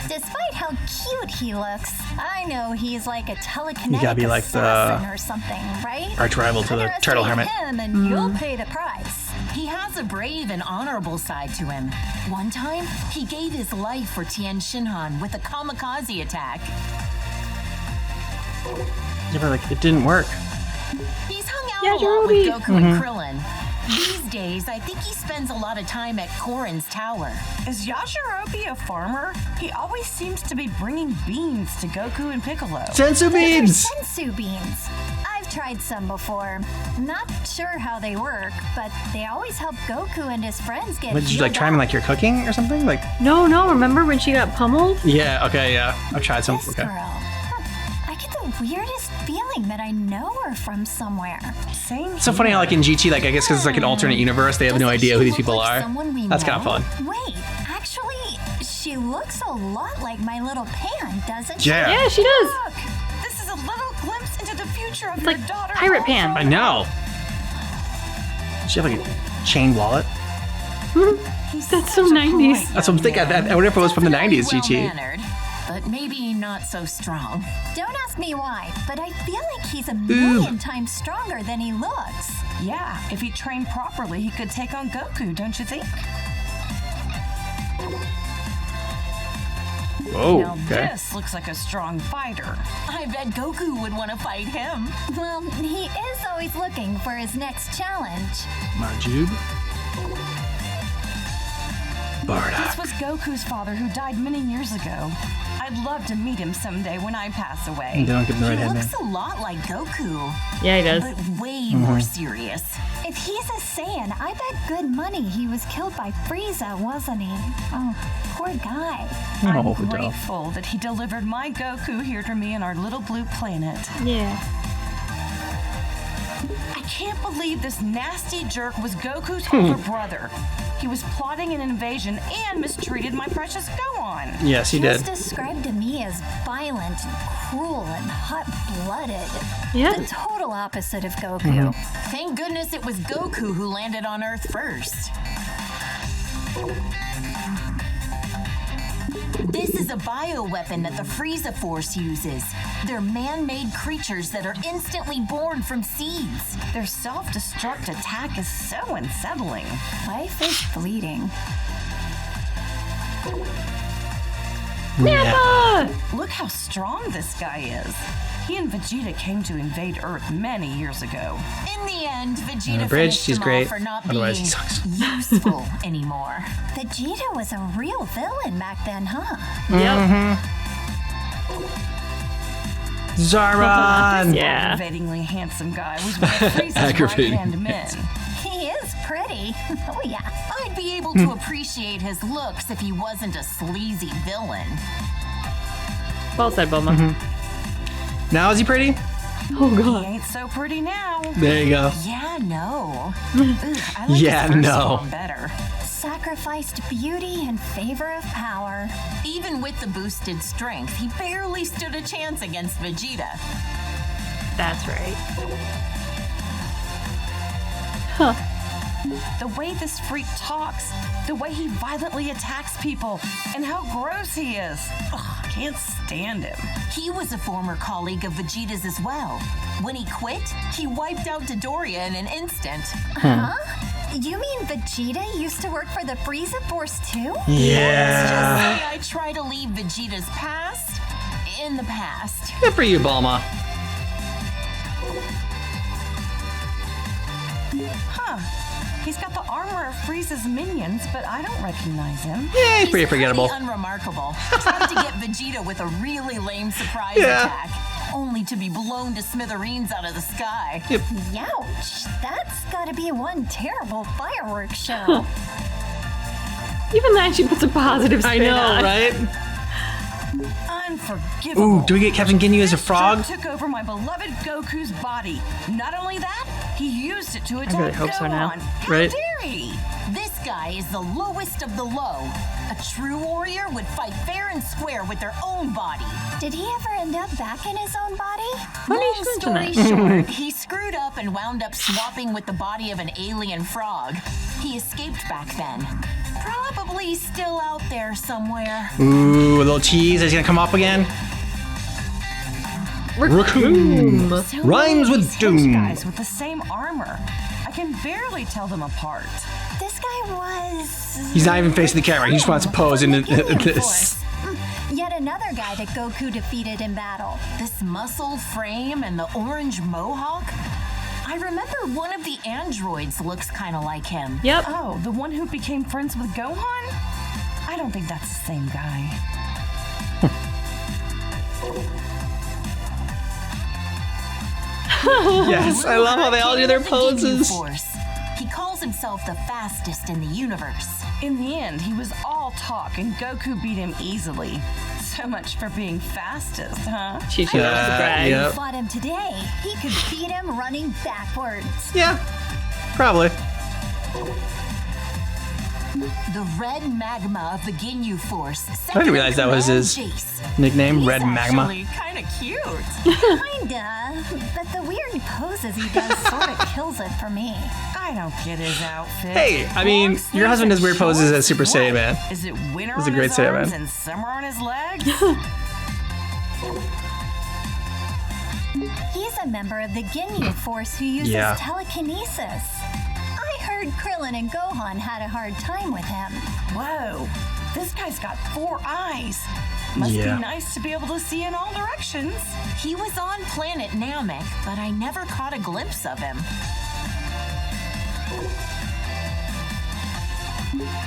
Despite how cute he looks, I know he's like a telekinetic You gotta be like the assassin or something, right? arch rival to the Turtle Underestimate Hermit. him and you'll pay the price. He has a brave and honorable side to him. One time, he gave his life for Tien Shinhan with a kamikaze attack. Yeah, but like, it didn't work. He's hung out Yeah, a lot with Yajirobe. Goku and Krillin. These days, I think he spends a lot of time at Korin's tower. Is Yajirobe a farmer? He always seems to be bringing beans to Goku and Piccolo. Sensu beans. Sensu beans. I've tried some before. Not sure how they work, but they always help Goku and his friends get What, did you like healed try them up. like you're cooking or something? Like, No, remember when she got pummeled? yeah, okay, yeah. I've tried some. This Okay. girl. I get the weirdest feeling that I know her from somewhere. Same It's so funny how like in GT, like I guess because it's like an alternate universe, they have no Doesn't idea she who these look people like are. someone we That's kind of know? fun. Wait, actually, she looks a lot like my little Pan, doesn't she? Yeah. Yeah, she does. Look, this is a little glimpse into the future of It's your like daughter. Pirate Pan. I know. Does she have like a chain wallet? That's so 90s. That's what I'm thinking. I wonder if it was from the 90s, GT. Well-mannered, but maybe not so strong. Don't ask me why, but I feel like he's a million times stronger than he looks. Yeah, if he trained properly, he could take on Goku, don't you think? Oh, Now okay. this looks like a strong fighter. I bet Goku would want to fight him. Well, he is always looking for his next challenge. Majub. Bardock. This was Goku's father who died many years ago. I'd love to meet him someday when I pass They away. don't give him the He right head name. looks a lot like Goku, Yeah, he does. but way more serious. If he's a Saiyan, I bet good money he was killed by Frieza, wasn't he? Oh, poor guy. Oh, I'm Adele. grateful that he delivered my Goku here to me on our little blue planet. Yeah. I can't believe this nasty jerk was Goku's older brother. He was plotting an invasion and mistreated my precious Gohan. Yes, he was did. described to me as violent and cruel and hot-blooded. Yeah. The total opposite of Goku. Thank goodness it was Goku who landed on Earth first. This is a bioweapon that the Frieza Force uses. They're man-made creatures that are instantly born from seeds. Their self-destruct attack is so unsettling. Life is fleeting. Yeah. Look how strong this guy is. He and Vegeta came to invade Earth many years ago. In the end, Vegeta Bridge, finished he's him great. off for not Otherwise, he being sucks. useful anymore. Vegeta was a real villain back then, huh? Yep. Zaran. Yeah. Aggravatingly handsome guy was one of Frieza's Aggravating. right-hand men. He is pretty. Oh, yeah. I'd be able to appreciate his looks if he wasn't a sleazy villain. Well said, Bulma. Now is he pretty? Oh, He God. ain't so pretty now. There you go. Yeah, no. Ugh, I like Yeah, his first no. form better. Sacrificed beauty in favor of power. Even with the boosted strength, he barely stood a chance against Vegeta. That's right. The way this freak talks, the way he violently attacks people, and how gross he is. Ugh, I can't stand him. He was a former colleague of Vegeta's as well. When he quit, he wiped out Dodoria in an instant. Huh? You mean Vegeta used to work for the Frieza Force too? Yeah. Just say I try to leave Vegeta's past in the past. Good for you, Bulma. Huh. He's got the armor of Frieza's minions, but I don't recognize him. Yeah, he's pretty forgettable. Pretty unremarkable. Tried to get Vegeta with a really lame surprise Yeah. attack, only to be blown to smithereens out of the sky. Youch! That's gotta be one terrible fireworks show. Even then, she puts a positive spin I know, on. right? Unforgivable. Ooh, do we get Kevin Ginyu as a frog? Took over my beloved Goku's body. Not only that, he used it to attack really hope so now. Gohan. How Right. dare he? This guy is the lowest of the low. A true warrior would fight fair and square with their own body. Did he ever end up back in his own body? Funny you Long should story mention short, he screwed up and wound up swapping with the body of an alien frog. He escaped back then. Probably still out there somewhere. Ooh, a little cheese. Is he gonna come up again? Raccoon. So Rhymes many with of these hench doom. guys with the same armor. I can barely tell them apart. This guy was. He's not even facing the camera. He just wants to pose in Ginyu this. Force. Yet another guy that Goku defeated in battle. This muscle frame and the orange mohawk? I remember one of the androids looks kind of like him. Yep. Oh, the one who became friends with Gohan? I don't think that's the same guy. Yes, I love how they all do their King of the Ginyu poses. Force. He calls himself the fastest in the universe. In the end, he was all talk and Goku beat him easily. So much for being fastest, huh? She loves to brag. Yep. Fought him today. He could beat him running backwards. Yeah, probably. The red magma of the Ginyu Force. I didn't realize that was his Jace. nickname, He's Red Magma. actually kind of cute. Kinda. But the weird poses he does sort of kills it for me. I don't get his outfit. Hey, I mean, Long your husband sleeves does weird and poses shorts? as Super Saiyan Man. What? Is it winter He's a on great his Saiyan arms Man. and summer on his legs? He's a member of the Ginyu Force who uses Yeah. telekinesis. I heard Krillin and Gohan had a hard time with him. Whoa, this guy's got 4 eyes. Must Yeah. be nice to be able to see in all directions. He was on planet Namek, but I never caught a glimpse of him.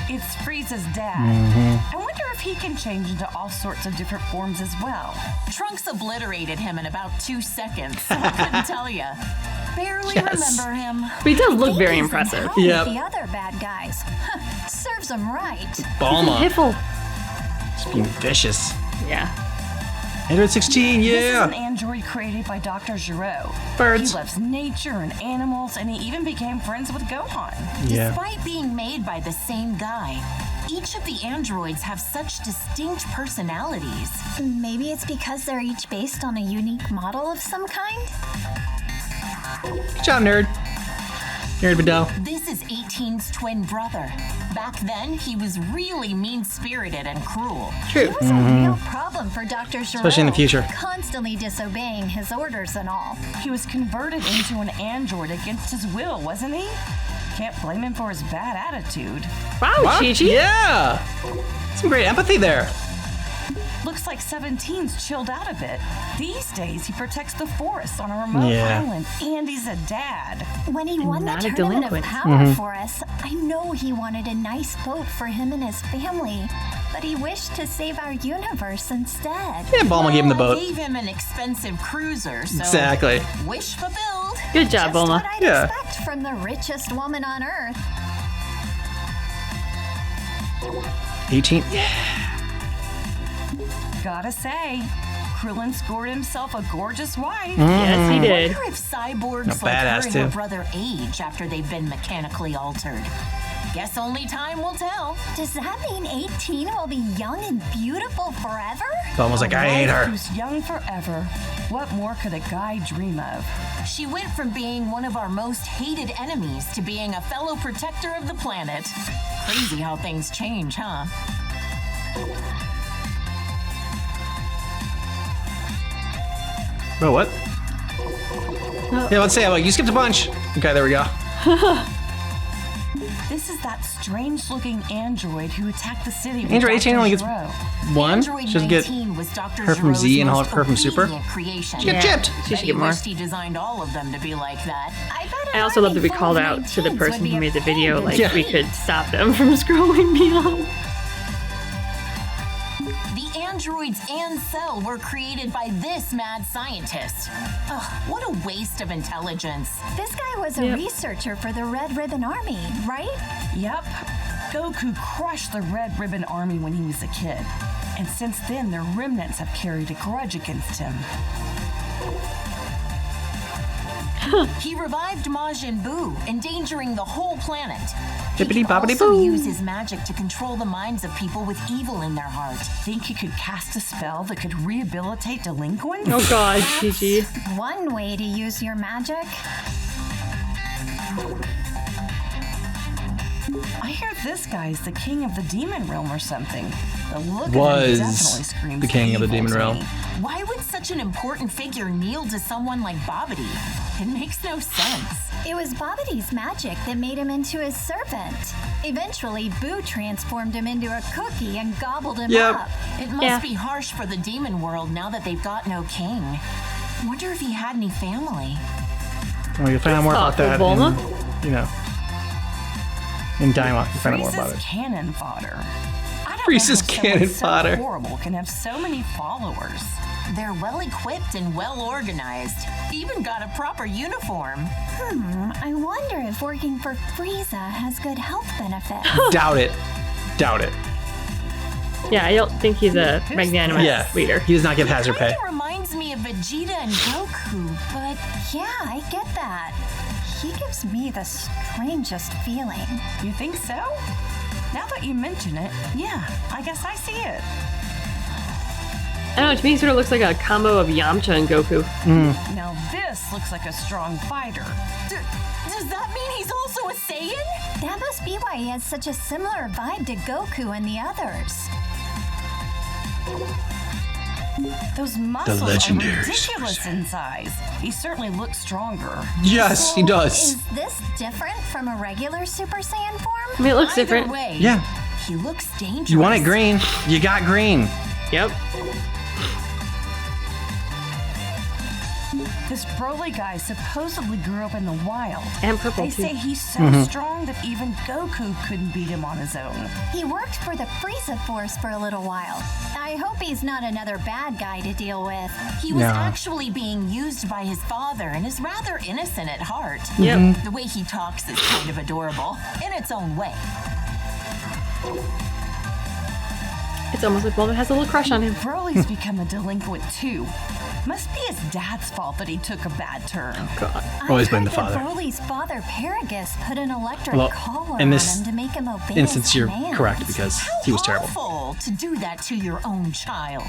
It's Frieza's dad. Mm-hmm. I wonder if he can change into all sorts of different forms as well. Trunks obliterated him in about 2 seconds, so I couldn't tell you. Barely Yes. remember him. But he does look very He's in impressive. hell with Yep. The other bad guys. Serves him right. Balma. Hiffle. Just being vicious. Yeah. Android 16, This is an yeah. android created by Dr. Giro. Birds. He loves nature and animals, and he even became friends with Gohan. Yeah. Despite being made by the same guy, each of the androids have such distinct personalities. Maybe it's because they're each based on a unique model of some kind? Good job, nerd. Nerd Vidal. This is 18's twin brother. Back then, he was really mean-spirited and cruel. True. He was a real problem for Dr. Giro. Especially in the future. Constantly disobeying his orders and all. He was converted into an android against his will, wasn't he? Can't blame him for his bad attitude. Wow, What? Chi-Chi. Yeah. Some great empathy there. Looks like 17's chilled out a bit. These days, he protects the forests on a remote Yeah. island, and he's a dad. When he won the not a Tournament of delinquent. Power for us, I know he wanted a nice boat for him and his family. But he wished to save our universe instead. Yeah, Balma gave him the Well, I boat. gave him an expensive cruiser, so Exactly. wish fulfilled. Good job, Just Bulma. what I'd Yeah. expect from the richest woman on Earth. 18. Yeah. Gotta say, Krillin scored himself a gorgeous wife. Yes, he did. I wonder if cyborgs A like her badass, and her too. brother age after they've been mechanically altered. Guess only time will tell. Does that mean 18 will be young and beautiful forever? Balma's like, I hate Wife her. Who's young forever. What more could a guy dream of? She went from being one of our most hated enemies to being a fellow protector of the planet. Crazy how things change, huh? Bro, what? Yeah, let's say, like, you skipped a bunch. Okay, there we go. This is that strange-looking android who attacked the city with Android Dr. 18 only gets Gero. one. Android She'll get 19 was Dr. her from Giro's Z and most her from Super. obedient creation. Get gypped. She Bet should he get more. wished he designed all of them to be like that. I bet I also love to be called out to the person who made the video. Like, we could stop them from scrolling beyond. The androids and Cell were created by this mad scientist. Ugh, what a waste of intelligence. This guy was a researcher for the Red Ribbon Army, right? Yep. Goku crushed the Red Ribbon Army when he was a kid. And since then, their remnants have carried a grudge against him. He revived Majin Buu, endangering the whole planet. Bippity He could boppity also boo. use his magic to control the minds of people with evil in their heart. Think he could cast a spell that could rehabilitate delinquents? Oh god, Gigi. One way to use your magic. I hear this guy's the king of the demon realm or something. The look of Was him definitely screams the king of the evil demon to realm. me. Why would such an important figure kneel to someone like Babidi? It makes no sense. It was Babidi's magic that made him into his servant. Eventually, Boo transformed him into a cookie and gobbled him Yep. up. It must Yeah. be harsh for the demon world now that they've got no king. Wonder if he had any family. Well, you'll find out more about that. Bulma? In Daima, you find out more about Frieza's it. cannon fodder. I don't Frieza's know how cannon someone fodder. So horrible can have so many followers. They're well equipped and well organized. Even got a proper uniform. I wonder if working for Frieza has good health benefits. Doubt it. Doubt it. Yeah, I don't think he's a magnanimous Yeah. leader. He does not get hazard pay. Kinda reminds me of Vegeta and Goku, but Yeah, I get that. He gives me the strangest feeling. You think so? Now that you mention it, yeah, I guess I see it. I don't know, to me he sort of looks like a combo of Yamcha and Goku. Now this looks like a strong fighter. does that mean he's also a Saiyan? That must be why he has such a similar vibe to Goku and the others. Those muscles are legendary ridiculous in size. He certainly looks stronger. Yes, he does. Is this different from a regular Super Saiyan I form? mean, it looks Either different. way, Yeah. he looks dangerous. You want it green? You got green. Yep. This Broly guy supposedly grew up in the wild. And purple, They too. say he's so strong that even Goku couldn't beat him on his own. He worked for the Frieza Force for a little while. I hope he's not another bad guy to deal with. He was No. actually being used by his father and is rather innocent at heart. Yep. The way he talks is kind of adorable, in its own way. It's almost like Bulma has a little crush on him. Broly's become a delinquent too. Must be his dad's fault that he took a bad turn. God. Always I blame heard the father. that Broly's father, Paragus, put an electric Well, collar in on this him to make him obey instance, his you're commands. correct because he was terrible. Awful to do that to your own child.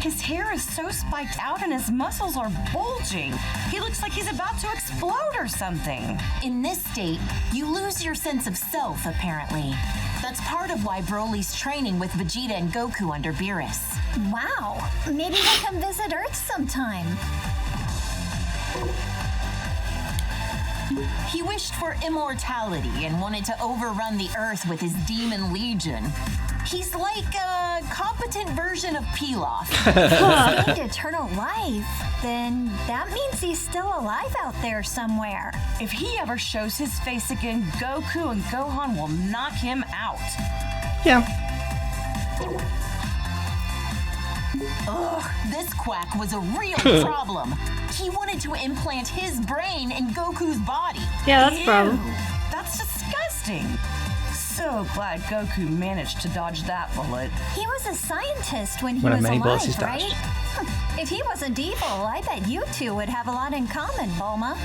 His hair is so spiked out and his muscles are bulging. He looks like he's about to explode or something. In this state, you lose your sense of self, apparently. That's part of why Broly's training with Vegeta and Goku under Beerus. Wow. Maybe he'll come visit Earth sometime. He wished for immortality and wanted to overrun the Earth with his demon legion. He's like a competent version of Pilaf. Gained eternal life, then that means he's still alive out there somewhere. If he ever shows his face again, Goku and Gohan will knock him out. Yeah. Ugh, this quack was a real problem. He wanted to implant his brain in Goku's body. Yeah, that's a problem. Ew, that's disgusting. So glad Goku managed to dodge that bullet. He was a scientist when he One of was many bullets alive, he's right? dodged. If he wasn't evil, I bet you two would have a lot in common, Bulma.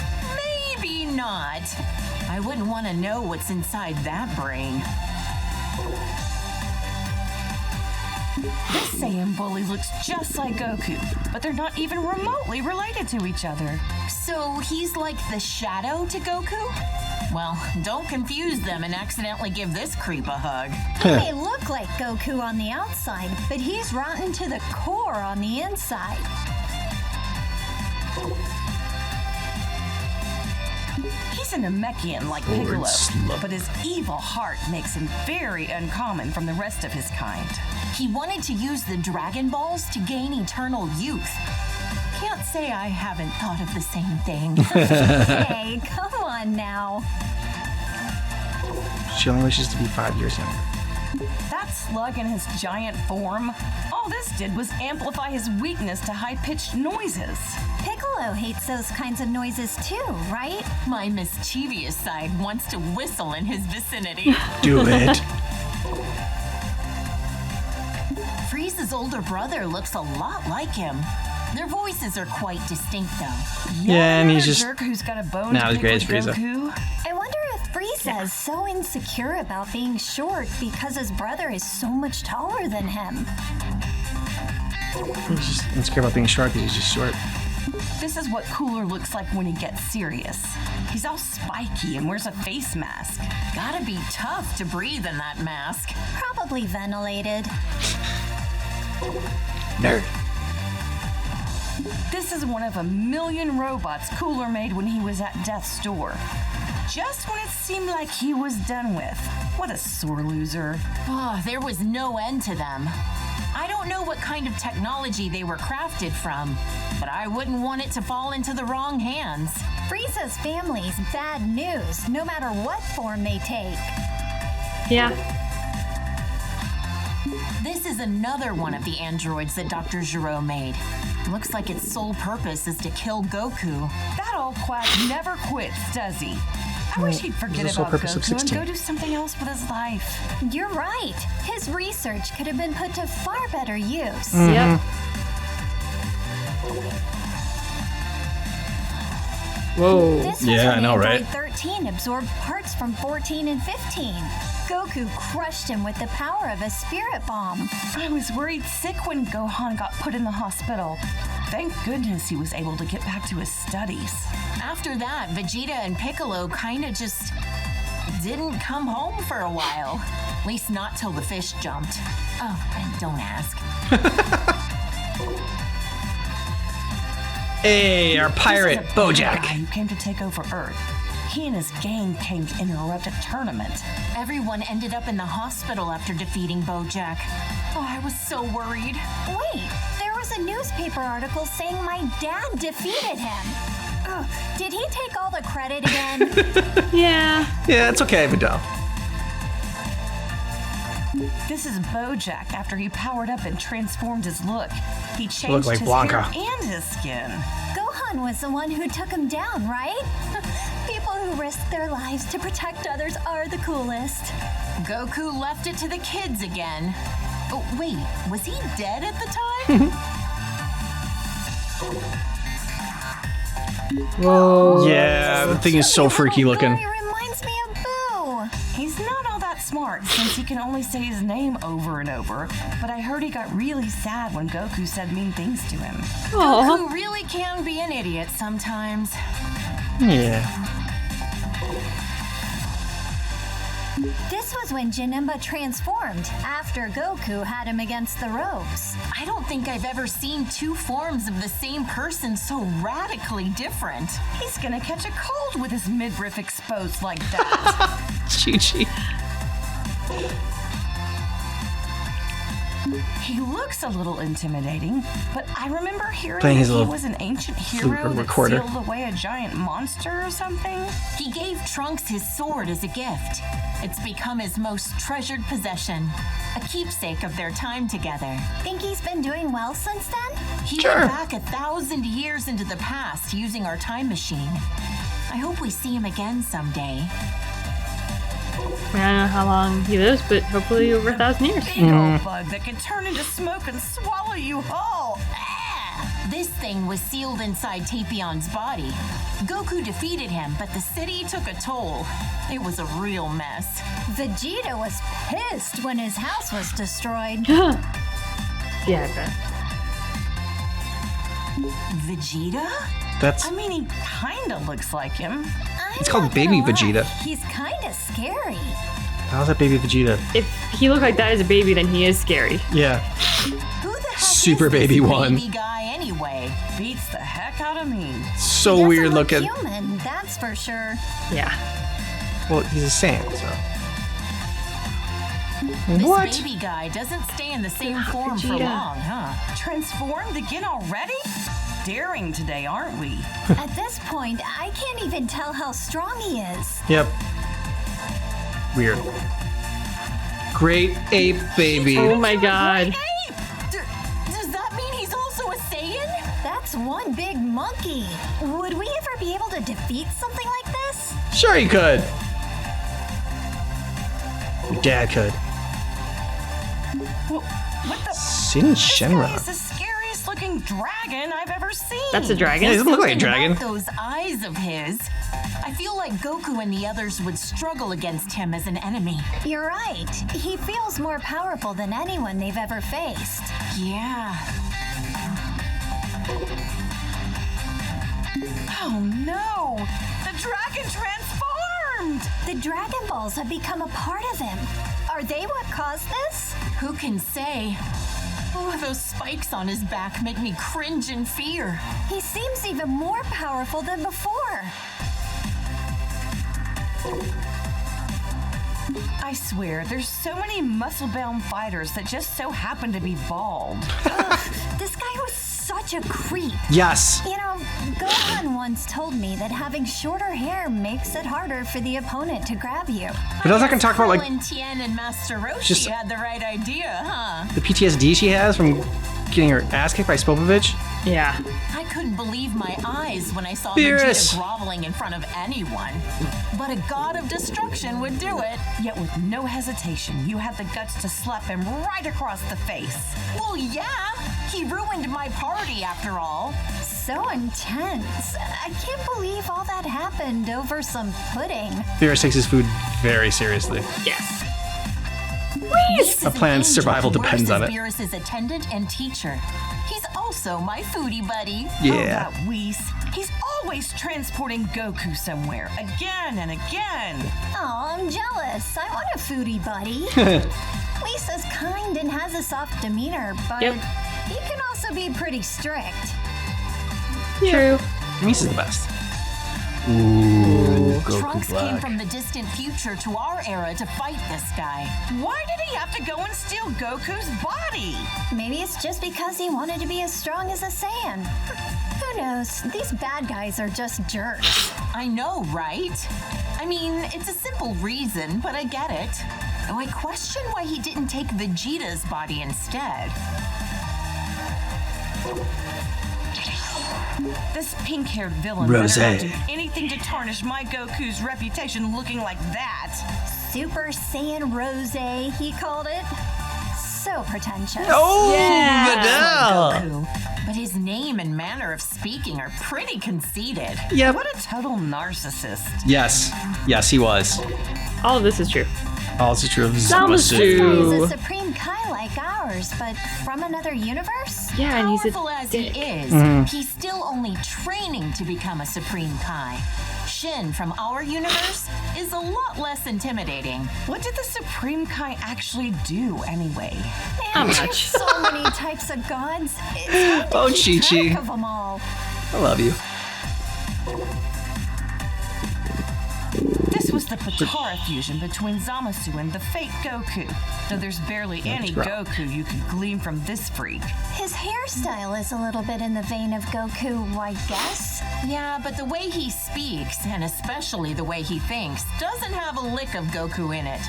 Maybe not. I wouldn't want to know what's inside that brain. This Saiyan bully looks just like Goku, but they're not even remotely related to each other. So he's like the shadow to Goku? Well, don't confuse them and accidentally give this creep a hug. He may look like Goku on the outside, but he's rotten to the core on the inside. He's a Namekian like Piccolo, but his evil heart makes him very uncommon from the rest of his kind. He wanted to use the Dragon Balls to gain eternal youth. Can't say I haven't thought of the same thing. Hey, come on now. She only wishes to be 5 years younger. That slug in his giant form, all this did was amplify his weakness to high-pitched noises. Piccolo hates those kinds of noises too, right? My mischievous side wants to whistle in his vicinity. Do it. Frieza's older brother looks a lot like him. Their voices are quite distinct, though. Yeah, and he's just jerk who's got a bone not to as pick great with as Frieza. Goku. I wonder if Frieza is so insecure about being short because his brother is so much taller than him. He's just insecure about being short because he's just short. This is what Cooler looks like when he gets serious. He's all spiky and wears a face mask. Gotta be tough to breathe in that mask. Probably ventilated. Nerd. This is one of a million robots Cooler made when he was at Death's door. Just when it seemed like he was done with. What a sore loser. Oh, there was no end to them. I don't know what kind of technology they were crafted from, but I wouldn't want it to fall into the wrong hands. Frieza's family's bad news, no matter what form they take. Yeah. This is another one of the androids that Dr. Gero made. Looks like its sole purpose is to kill Goku. That old quack never quits, does he? I wish he'd forget the sole about purpose of Goku and 16. go do something else with his life. You're right. His research could have been put to far better use. Yep. Whoa. This was Yeah, when I know, Android right? 13 absorbed parts from 14 and 15. Goku crushed him with the power of a spirit bomb. I was worried sick when Gohan got put in the hospital. Thank goodness he was able to get back to his studies. After that, Vegeta and Piccolo kinda just didn't come home for a while. At least not till the fish jumped. Oh, and don't ask. Hey, our pirate, This is a bad guy Bojack. who came to take over Earth. He and his gang came to interrupt a tournament. Everyone ended up in the hospital after defeating Bojack. Oh, I was so worried. Wait, there was a newspaper article saying my dad defeated him. Ugh, did he take all the credit again? Yeah. Yeah, it's okay, Vidal. This is Bojack after he powered up and transformed his look. He changed like his Blanca. hair and his skin. Gohan was the one who took him down, right? People who risk their lives to protect others are the coolest. Goku left it to the kids again. Oh, wait, was he dead at the time? Whoa. Yeah, the thing is so freaky looking. He reminds me of Boo. He's not all that smart since he can only say his name over and over, but I heard he got really sad when Goku said mean things to him. Aw. Goku really can be an idiot sometimes. Yeah. This was when Janemba transformed after Goku had him against the ropes. I don't think I've ever seen two forms of the same person so radically different. He's gonna catch a cold with his midriff exposed like that. Chi-Chi. He looks a little intimidating, but I remember hearing Playing his that he little was an ancient flute hero that recorder. sealed away a giant monster or something. He gave Trunks his sword as a gift. It's become his most treasured possession, a keepsake of their time together. Think he's been doing well since then? He Sure. went back 1,000 years into the past using our time machine. I hope we see him again someday. I don't know how long he lives, but hopefully over 1,000 years. Big old bug that can turn into smoke and swallow you whole. This thing was sealed inside Tapion's body. Goku defeated him, but the city took a toll. It was a real mess. Vegeta was pissed when his house was destroyed. Yeah, I bet. Vegeta? That's I mean, he kinda looks like him. It's called Baby Vegeta. He's kinda scary. how's that Baby Vegeta? If he looked like that as a baby, then he is scary. Yeah. Who the heck Super is this baby one. Baby guy anyway. Beats the heck out of me. So He weird doesn't look looking. human, that's for sure. Yeah. Well, he's a Saiyan, so. This What? baby guy doesn't stay in the same form for Vegeta. long, huh? Transformed again already? Daring today, aren't we? At this point, I can't even tell how strong he is. Yep. Weird. Great ape baby. Oh my god. Hey! Does that mean he's also a Saiyan? That's one big monkey. Would we ever be able to defeat something like this? Sure he could. Your dad could. What the? Sin This guy Shenron. is the scariest looking dragon I've ever seen. That's a Yeah, he dragon? doesn't look like a Something dragon. about those eyes of his. I feel like Goku and the others would struggle against him as an enemy. You're right. He feels more powerful than anyone they've ever faced. Yeah. Oh no! The dragon transformed! The Dragon Balls have become a part of him. Are they what caused this? Who can say? Oh, those spikes on his back make me cringe in fear. He seems even more powerful than before. I swear, there's so many muscle-bound fighters that just so happen to be bald. This guy was such a creep. Yes. You know, Gohan once told me that having shorter hair makes it harder for the opponent to grab you. But I can talk about like Krillin, Tien, and Master Roshi Just- had the right idea, huh? the PTSD she has from getting her ass kicked by Spopovich. Yeah. I couldn't believe my eyes when I saw Beerus. Vegeta groveling in front of anyone. But a god of destruction would do it. Yet with no hesitation, you had the guts to slap him right across the face. Well, yeah, he ruined my party after all. So intense. I can't believe all that happened over some pudding. Beerus takes his food very seriously. Yes. Whis A plan's survival depends on it. Beerus' attendant and teacher. He's also my foodie buddy. Oh, Yeah. that Whis. He's always transporting Goku somewhere, again and again. Oh, I'm jealous. I want a foodie buddy. Lisa's kind and has a soft demeanor, but Yep. he can also be pretty strict. True. Misa's the best. Ooh, Goku Trunks came Black. from the distant future to our era to fight this guy. Why did he have to go and steal Goku's body? Maybe it's just because he wanted to be as strong as a Saiyan. Who knows? These bad guys are just jerks. I know, right? I mean, it's a simple reason, but I get it. Though I question why he didn't take Vegeta's body instead. This pink-haired villain Rose. better not do anything to tarnish my Goku's reputation looking like that. Super Saiyan Rose, he called it. So pretentious. Oh, Yeah. Videl. Goku. But his name and manner of speaking are pretty conceited. Yep. What a total narcissist. Yes. Yes, he was. All of this is true. All this is true of Zamasu. Zamasu. He's a Supreme Kai like ours, but from another universe? Yeah, and he's Powerful a as dick. he is, Mm-hmm. he's still only training to become a Supreme Kai. Shin from our universe is a lot less intimidating. What did the Supreme Kai actually do anyway? Not Man, there's much. so many types of gods. It's hard to Oh, keep Chi-Chi. track of them all. I love you. This was the Potara fusion between Zamasu and the fake Goku. Though there's barely any right. Goku you could glean from this freak. His hairstyle is a little bit in the vein of Goku, I guess. Yeah, but the way he speaks, and especially the way he thinks, doesn't have a lick of Goku in it.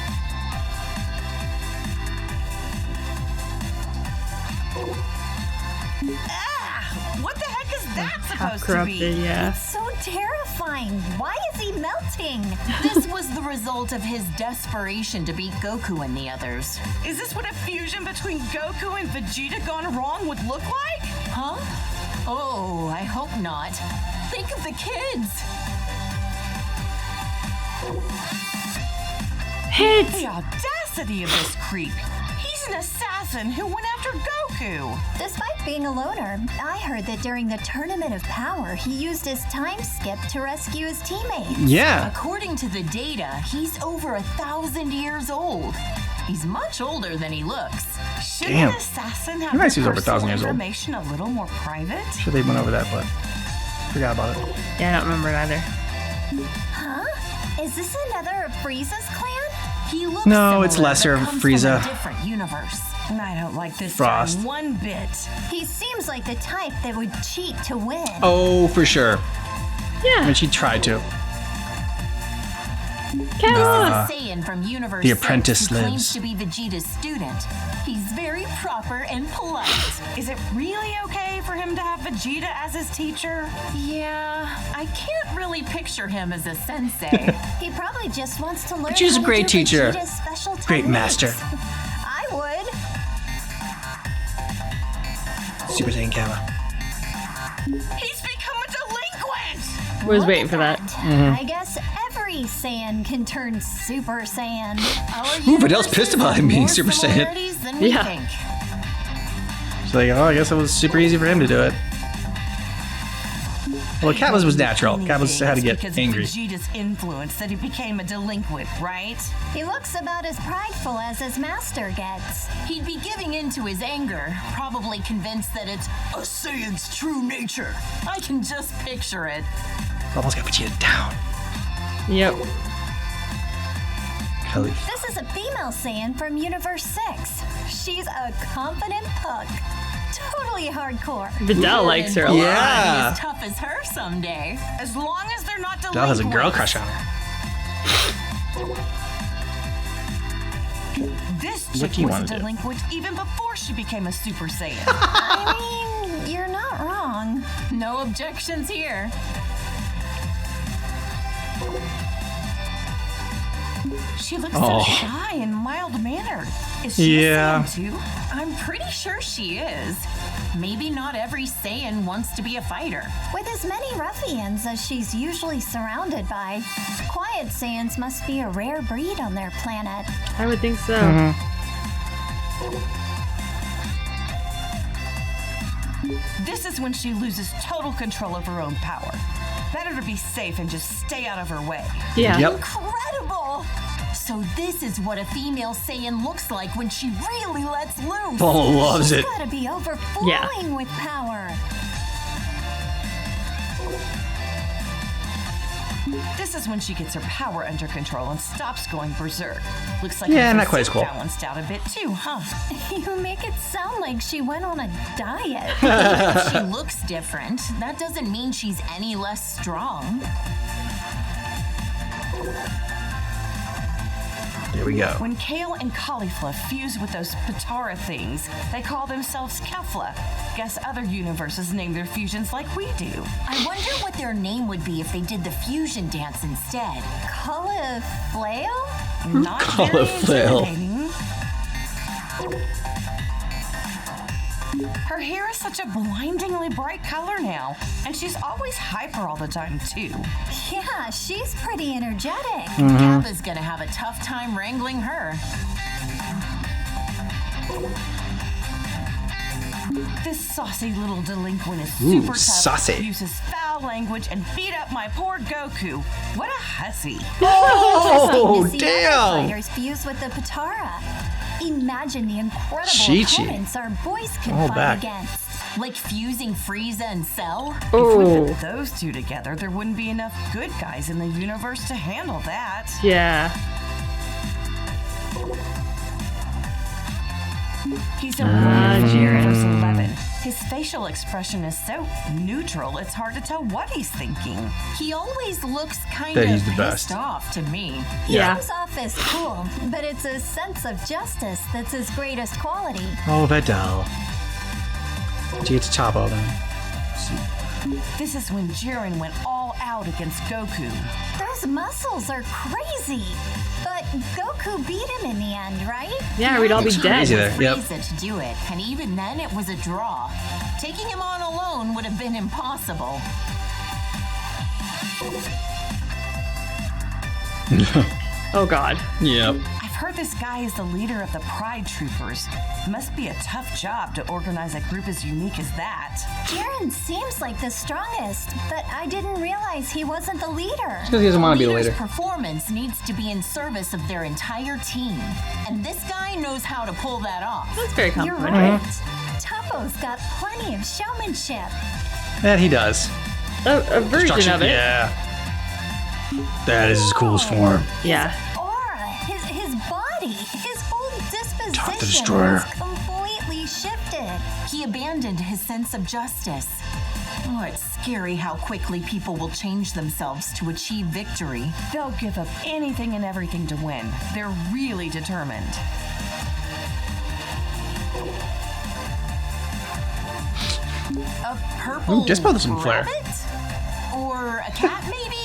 Ah! What the heck is that How supposed to corrupted, be? yeah. So terrifying. Why is he melting? This was the result of his desperation to beat Goku and the others. Is this what a fusion between Goku and Vegeta gone wrong would look like? Huh? Oh, I hope not. Think of the kids. Hit! The audacity of this creep. He's an assassin who went after Goku. Despite being a loner, I heard that during the Tournament of Power, he used his time skip to rescue his teammates. Yeah. According to the data, he's over 1,000 years old. He's much older than he looks. Shouldn't Damn. an assassin have Nice their he's over 1,000 personal years old. information a little more private? Sure they went over that, but forgot about it. Yeah, I don't remember it either. Huh? Is this another of Frieza's clan? He looks No, it's similar, lesser but of comes Frieza. from a different universe. And I don't like this Frost. guy one bit. He seems like the type that would cheat to win. Oh, for sure. Yeah. And she tried to. Cal. Saiyan from Universe The 6 apprentice who claims lives. to be Vegeta's student. He's very proper and polite. Is it really okay for him to have Vegeta as his teacher? Yeah, I can't really picture him as a sensei. He probably just wants to learn. she's how a to great do teacher. Vegeta's special Great techniques. master. I would. Super Saiyan Gamma. He's become a delinquent! Was Look waiting at for that. I guess every Saiyan can turn Super Saiyan. Ooh, Vidal's pissed about him being Super Saiyan. Similarities than we Yeah. think. She's like, oh, I guess it was super easy for him to do it. Well, Katla's was natural. Katla's had to get because angry. of Vegeta's influence that he became a delinquent, right? He looks about as prideful as his master gets. He'd be giving in to his anger, probably convinced that it's a Saiyan's true nature. I can just picture it. Almost got Vegeta down. Yep. Kelly. This is a female Saiyan from Universe 6. She's a confident puck. Totally hardcore. Vidal likes her a lot. Yeah. As tough as her someday. As long as they're not Vidal delinquents. has a girl crush on her. This What chick do you was wanna a do? delinquent even before she became a Super Saiyan. I mean, you're not wrong. No objections here. She looks Oh. so shy and mild-mannered. Is she Yeah. a Saiyan too? I'm pretty sure she is. Maybe not every Saiyan wants to be a fighter. With as many ruffians as she's usually surrounded by, quiet Saiyans must be a rare breed on their planet. I would think so. This is when she loses total control of her own power. Better to be safe and just stay out of her way. Yeah. Yep. Incredible! So this is what a female Saiyan looks like when she really lets loose. Bulma loves it. Gotta be overflowing with power. This is when she gets her power under control and stops going berserk. Looks like Yeah, her not quite as physique cool. balanced out a bit too, huh? You make it sound like she went on a diet. If she looks different, that doesn't mean she's any less strong. There we go. When Kale and Caulifla fuse with those Patara things, they call themselves Kefla. Guess other universes name their fusions like we do. I wonder what their name would be if they did the fusion dance instead. Cauliflail? Not very Caulifla. intimidating. Her hair is such a blindingly bright color now, and she's always hyper all the time too. Yeah, she's pretty energetic. Kappa's gonna have a tough time wrangling her. This saucy little delinquent is Ooh, super tough, saucy. uses foul language, and beat up my poor Goku. What a hussy. Oh, To see other damn. fighters fuse with the Patara. Imagine the incredible Chi-Chi. opponents our boys can Hold fight back. against. Like fusing Frieza and Cell? If we Oh. put those two together, there wouldn't be enough good guys in the universe to handle that. Yeah. He's a Ah, from Jiren. Universe 11. His facial expression is so neutral, it's hard to tell what he's thinking. He always looks kind Bet of he's the pissed best. off to me. Yeah. Comes off as cool, but it's a sense of justice that's his greatest quality. Oh, Vidal. Did you get to chop all them? This is when Jiren went all out against Goku. Those muscles are crazy. But Goku beat him in the end, right? Yeah, we'd all be crazy dead. there. Yep. Frieza to do it, and even then it was a draw. Taking him on alone would have been impossible. Oh god. Yep. I've heard this guy is the leader of the Pride Troopers. Must be a tough job to organize a group as unique as that. Jiren seems like the strongest, but I didn't realize he wasn't the leader. Because he doesn't want to be the Leader's leader. performance needs to be in service of their entire team. And this guy knows how to pull that off. That's very You're complimentary. right. Toppo's got plenty of showmanship. That he does. A version of it. Yeah. That is his coolest form. Yeah. Aura, his body, his whole disposition Top the Destroyer. has completely shifted. He abandoned his sense of justice. Oh, it's scary how quickly people will change themselves to achieve victory. They'll give up anything and everything to win. They're really determined. A purple Dispo has some flair. rabbit? Or a cat, maybe?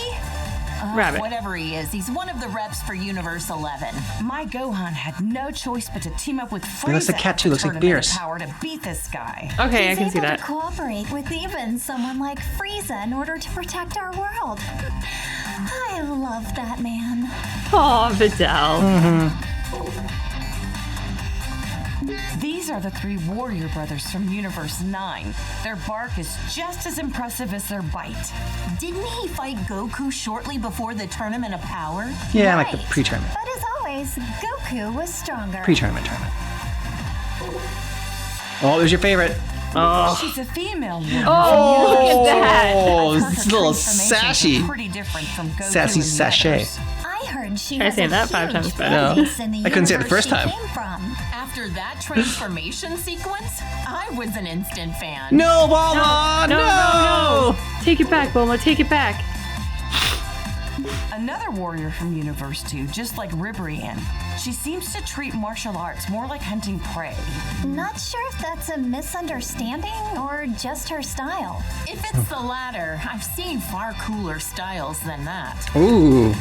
Rabbit. Whatever he is, he's one of the reps for Universe 11. My Gohan had no choice but to team up with Frieza. likes the cat too, at looks like Tournament of Beerus. Power to beat this guy. Okay, I He's can see able that. to cooperate with even someone like Frieza in order to protect our world. I love that man. Aw, Videl. These are the three warrior brothers from Universe 9. Their bark is just as impressive as their bite. Didn't he fight Goku shortly before the Tournament of Power? Yeah, like the Right. pre-tournament. But as always, Goku was stronger. Pre-tournament tournament. Oh, there's your favorite. Oh. She's a female warrior. Oh, look at that. Oh, Her it's a little transformations are sassy. Pretty different from Goku Sassy and the sachet. others. I heard she Try has saying a that 5 huge times fast. fan base in the I couldn't say it the universe first time. she came from. After that transformation sequence, I was an instant fan. No, Bulma! No. Take it back, Bulma. Take it back. Another warrior from Universe 2, just like Ribrianne. She seems to treat martial arts more like hunting prey. Not sure if that's a misunderstanding or just her style. If it's the latter, I've seen far cooler styles than that. Ooh.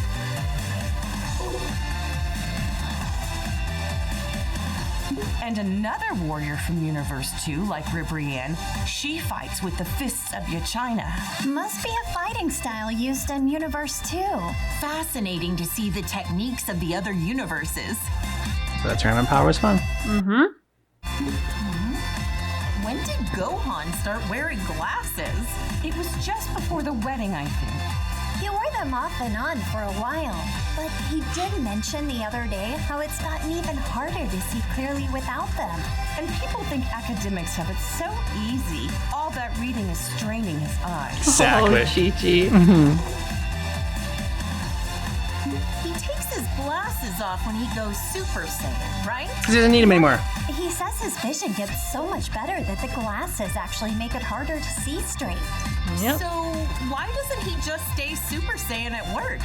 And another warrior from Universe 2, like Ribrianne, she fights with the fists of Yachina. Must be a fighting style used in Universe 2. Fascinating to see the techniques of the other universes. So that tournament power was fun. When did Gohan start wearing glasses? It was just before the wedding, I think. He wore them off and on for a while, but he did mention the other day how it's gotten even harder to see clearly without them. And people think academics have it so easy. All that reading is straining his eyes. Exactly. Oh, Chi-Chi. He takes his glasses off when he goes Super Saiyan, right? He doesn't need him anymore. He says his vision gets so much better that the glasses actually make it harder to see straight. Yep. So why doesn't he just stay Super Saiyan at work?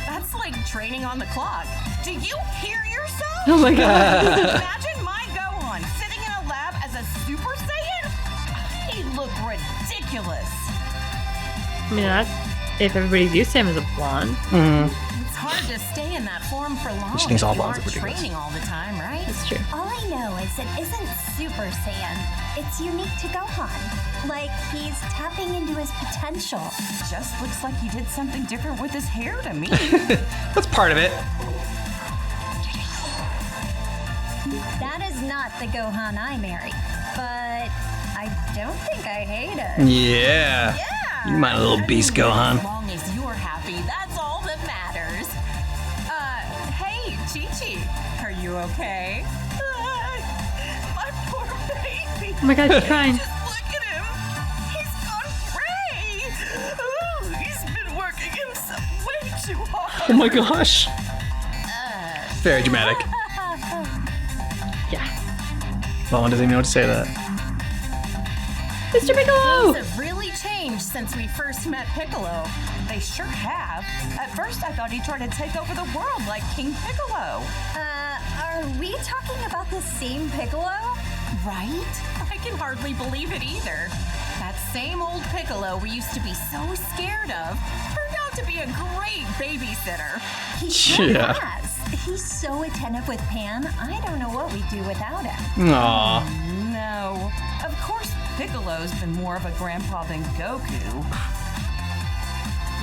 That's like training on the clock. Do you hear yourself? Oh my god. Imagine my Gohan sitting in a lab as a Super Saiyan? He'd look ridiculous. I mean, if everybody's used to him as a blonde. It's hard to stay in that form for long. She thinks all if you blondes aren't are ridiculous. training all the time, right? It's true. All I know is it isn't Super Saiyan. It's unique to Gohan. Like he's tapping into his potential. Just looks like he did something different with his hair to me. That's part of it. That is not the Gohan I married, but I don't think I hate it. Yeah. You mind a little beast, As Gohan. long as you're happy, that's all that matters. Hey, Chi-Chi, are you okay? My poor baby. Oh my god, she's crying. Just look at him. He's gone gray. Ooh, he's been working himself way too hard. Oh my gosh. Very dramatic. Yeah. Bulma doesn't even know what to say to that. Mr. Piccolo! Things have really changed since we first met Piccolo. They sure have. At first, I thought he tried to take over the world like King Piccolo. Are we talking about the same Piccolo? Right? I can hardly believe it either. That same old Piccolo we used to be so scared of turned out to be a great babysitter. He sure Yeah. has. He's so attentive with Pan, I don't know what we'd do without him. Aw. No. Of course, Piccolo's been more of a grandpa than Goku.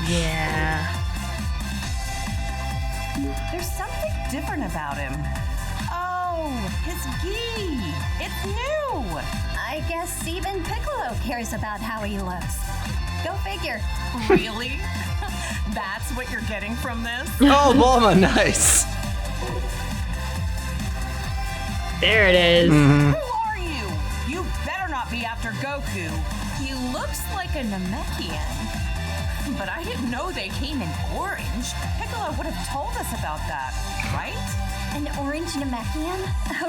Yeah. There's something different about him. Oh, his gi. It's new. I guess even Piccolo cares about how he looks. Go figure. Really? That's what you're getting from this? Oh, Bulma, nice. There it is. Who are you? You better not be after Goku. He looks like a Namekian. But I didn't know they came in orange. Piccolo would have told us about that, right? An orange Namekian?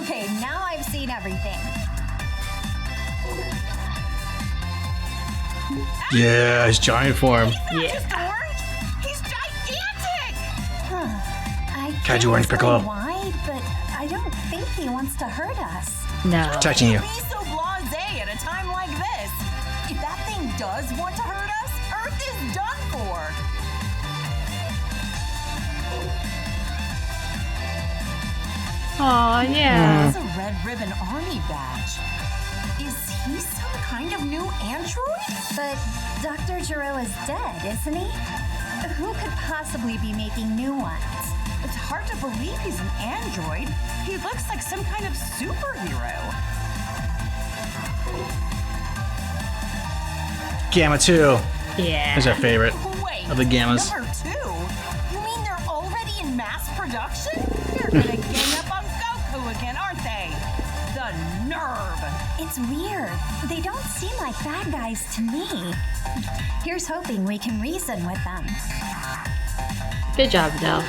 Okay, now I've seen everything. Yeah, his giant form. Not Yeah. just orange, he's gigantic! I Kaiju get Orange his Piccolo. why, but I don't think he wants to hurt us. No. Protecting you. Be so blasé at a time like this. If that thing does want to hurt us, Earth is done for. Aw, yeah. It's a Red Ribbon Army badge. Is he some kind of new android? But Dr. Gero is dead, isn't he? Who could possibly be making new ones? It's hard to believe he's an android. He looks like some kind of superhero. Gamma 2 Yeah. is our favorite Wait, of the Gammas. number 2? You mean they're already in mass production? They're gonna gang up on Goku again, aren't they? The nerve! It's weird. They don't seem like bad guys to me. Here's hoping we can reason with them. Good job, Del.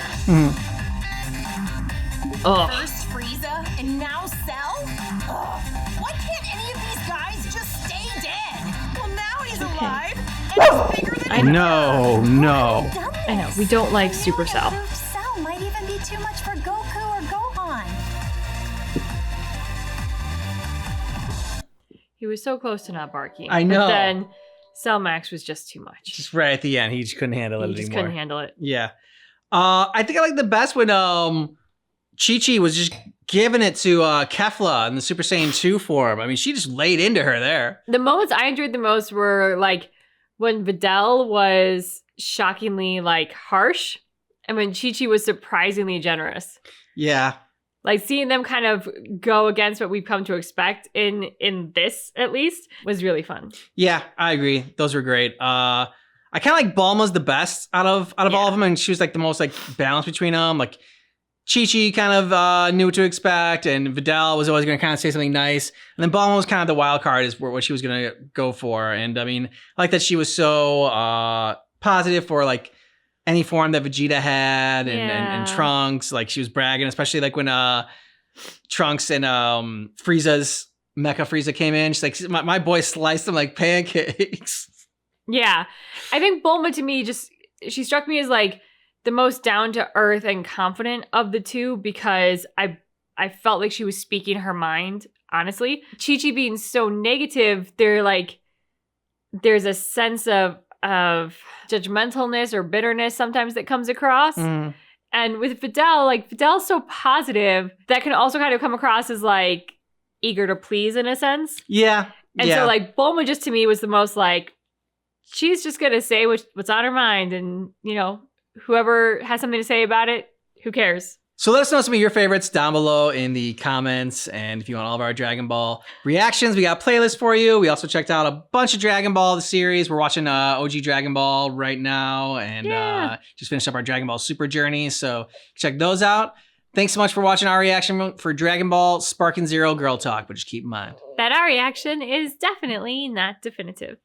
Oh, First Frieza and now Cell? Ugh. Why can't any of these guys just stay dead? Well, now he's alive and he's bigger than I No, no. Done I know. this. We don't like Really Super Cell. improved Cell might even be too much for Goku or Gohan. he was so close to not barking. I know. But then Cell Max was just too much. Just right at the end, he just couldn't handle it He just anymore. couldn't handle it. Yeah. I think I like the best when Chi-Chi was just giving it to Kefla in the Super Saiyan 2 form. I mean, she just laid into her there. The moments I enjoyed the most were like when Videl was shockingly like harsh and when Chi-Chi was surprisingly generous. Yeah. Like seeing them kind of go against what we've come to expect in this at least was really fun. Yeah, I agree. Those were great. I kind of like Bulma's the best out of all of them, and she was like the most like balanced between them. Like Chi-Chi kind of knew what to expect, and Videl was always going to kind of say something nice, and then Bulma was kind of the wild card is what she was going to go for. And I mean, I like that she was so positive for like any form that Vegeta had and Trunks. Like she was bragging, especially like when Trunks and Frieza's Mecha Frieza came in. She's like, my boy sliced them like pancakes. Yeah. I think Bulma to me she struck me as like the most down to earth and confident of the two because I felt like she was speaking her mind, honestly. Chi-Chi being so negative, there's a sense of judgmentalness or bitterness sometimes that comes across. Mm. And with Videl, like Videl's so positive that can also kind of come across as like eager to please in a sense. Yeah. And so like Bulma just to me was the most like, she's just going to say what's on her mind. And, you know, whoever has something to say about it, who cares? So let us know some of your favorites down below in the comments. And if you want all of our Dragon Ball reactions, we got a playlist for you. We also checked out a bunch of Dragon Ball, the series. We're watching OG Dragon Ball right now. And just finished up our Dragon Ball Super Journey. So check those out. Thanks so much for watching our reaction for Dragon Ball Sparking Zero Girl Talk. But just keep in mind That our reaction is definitely not definitive.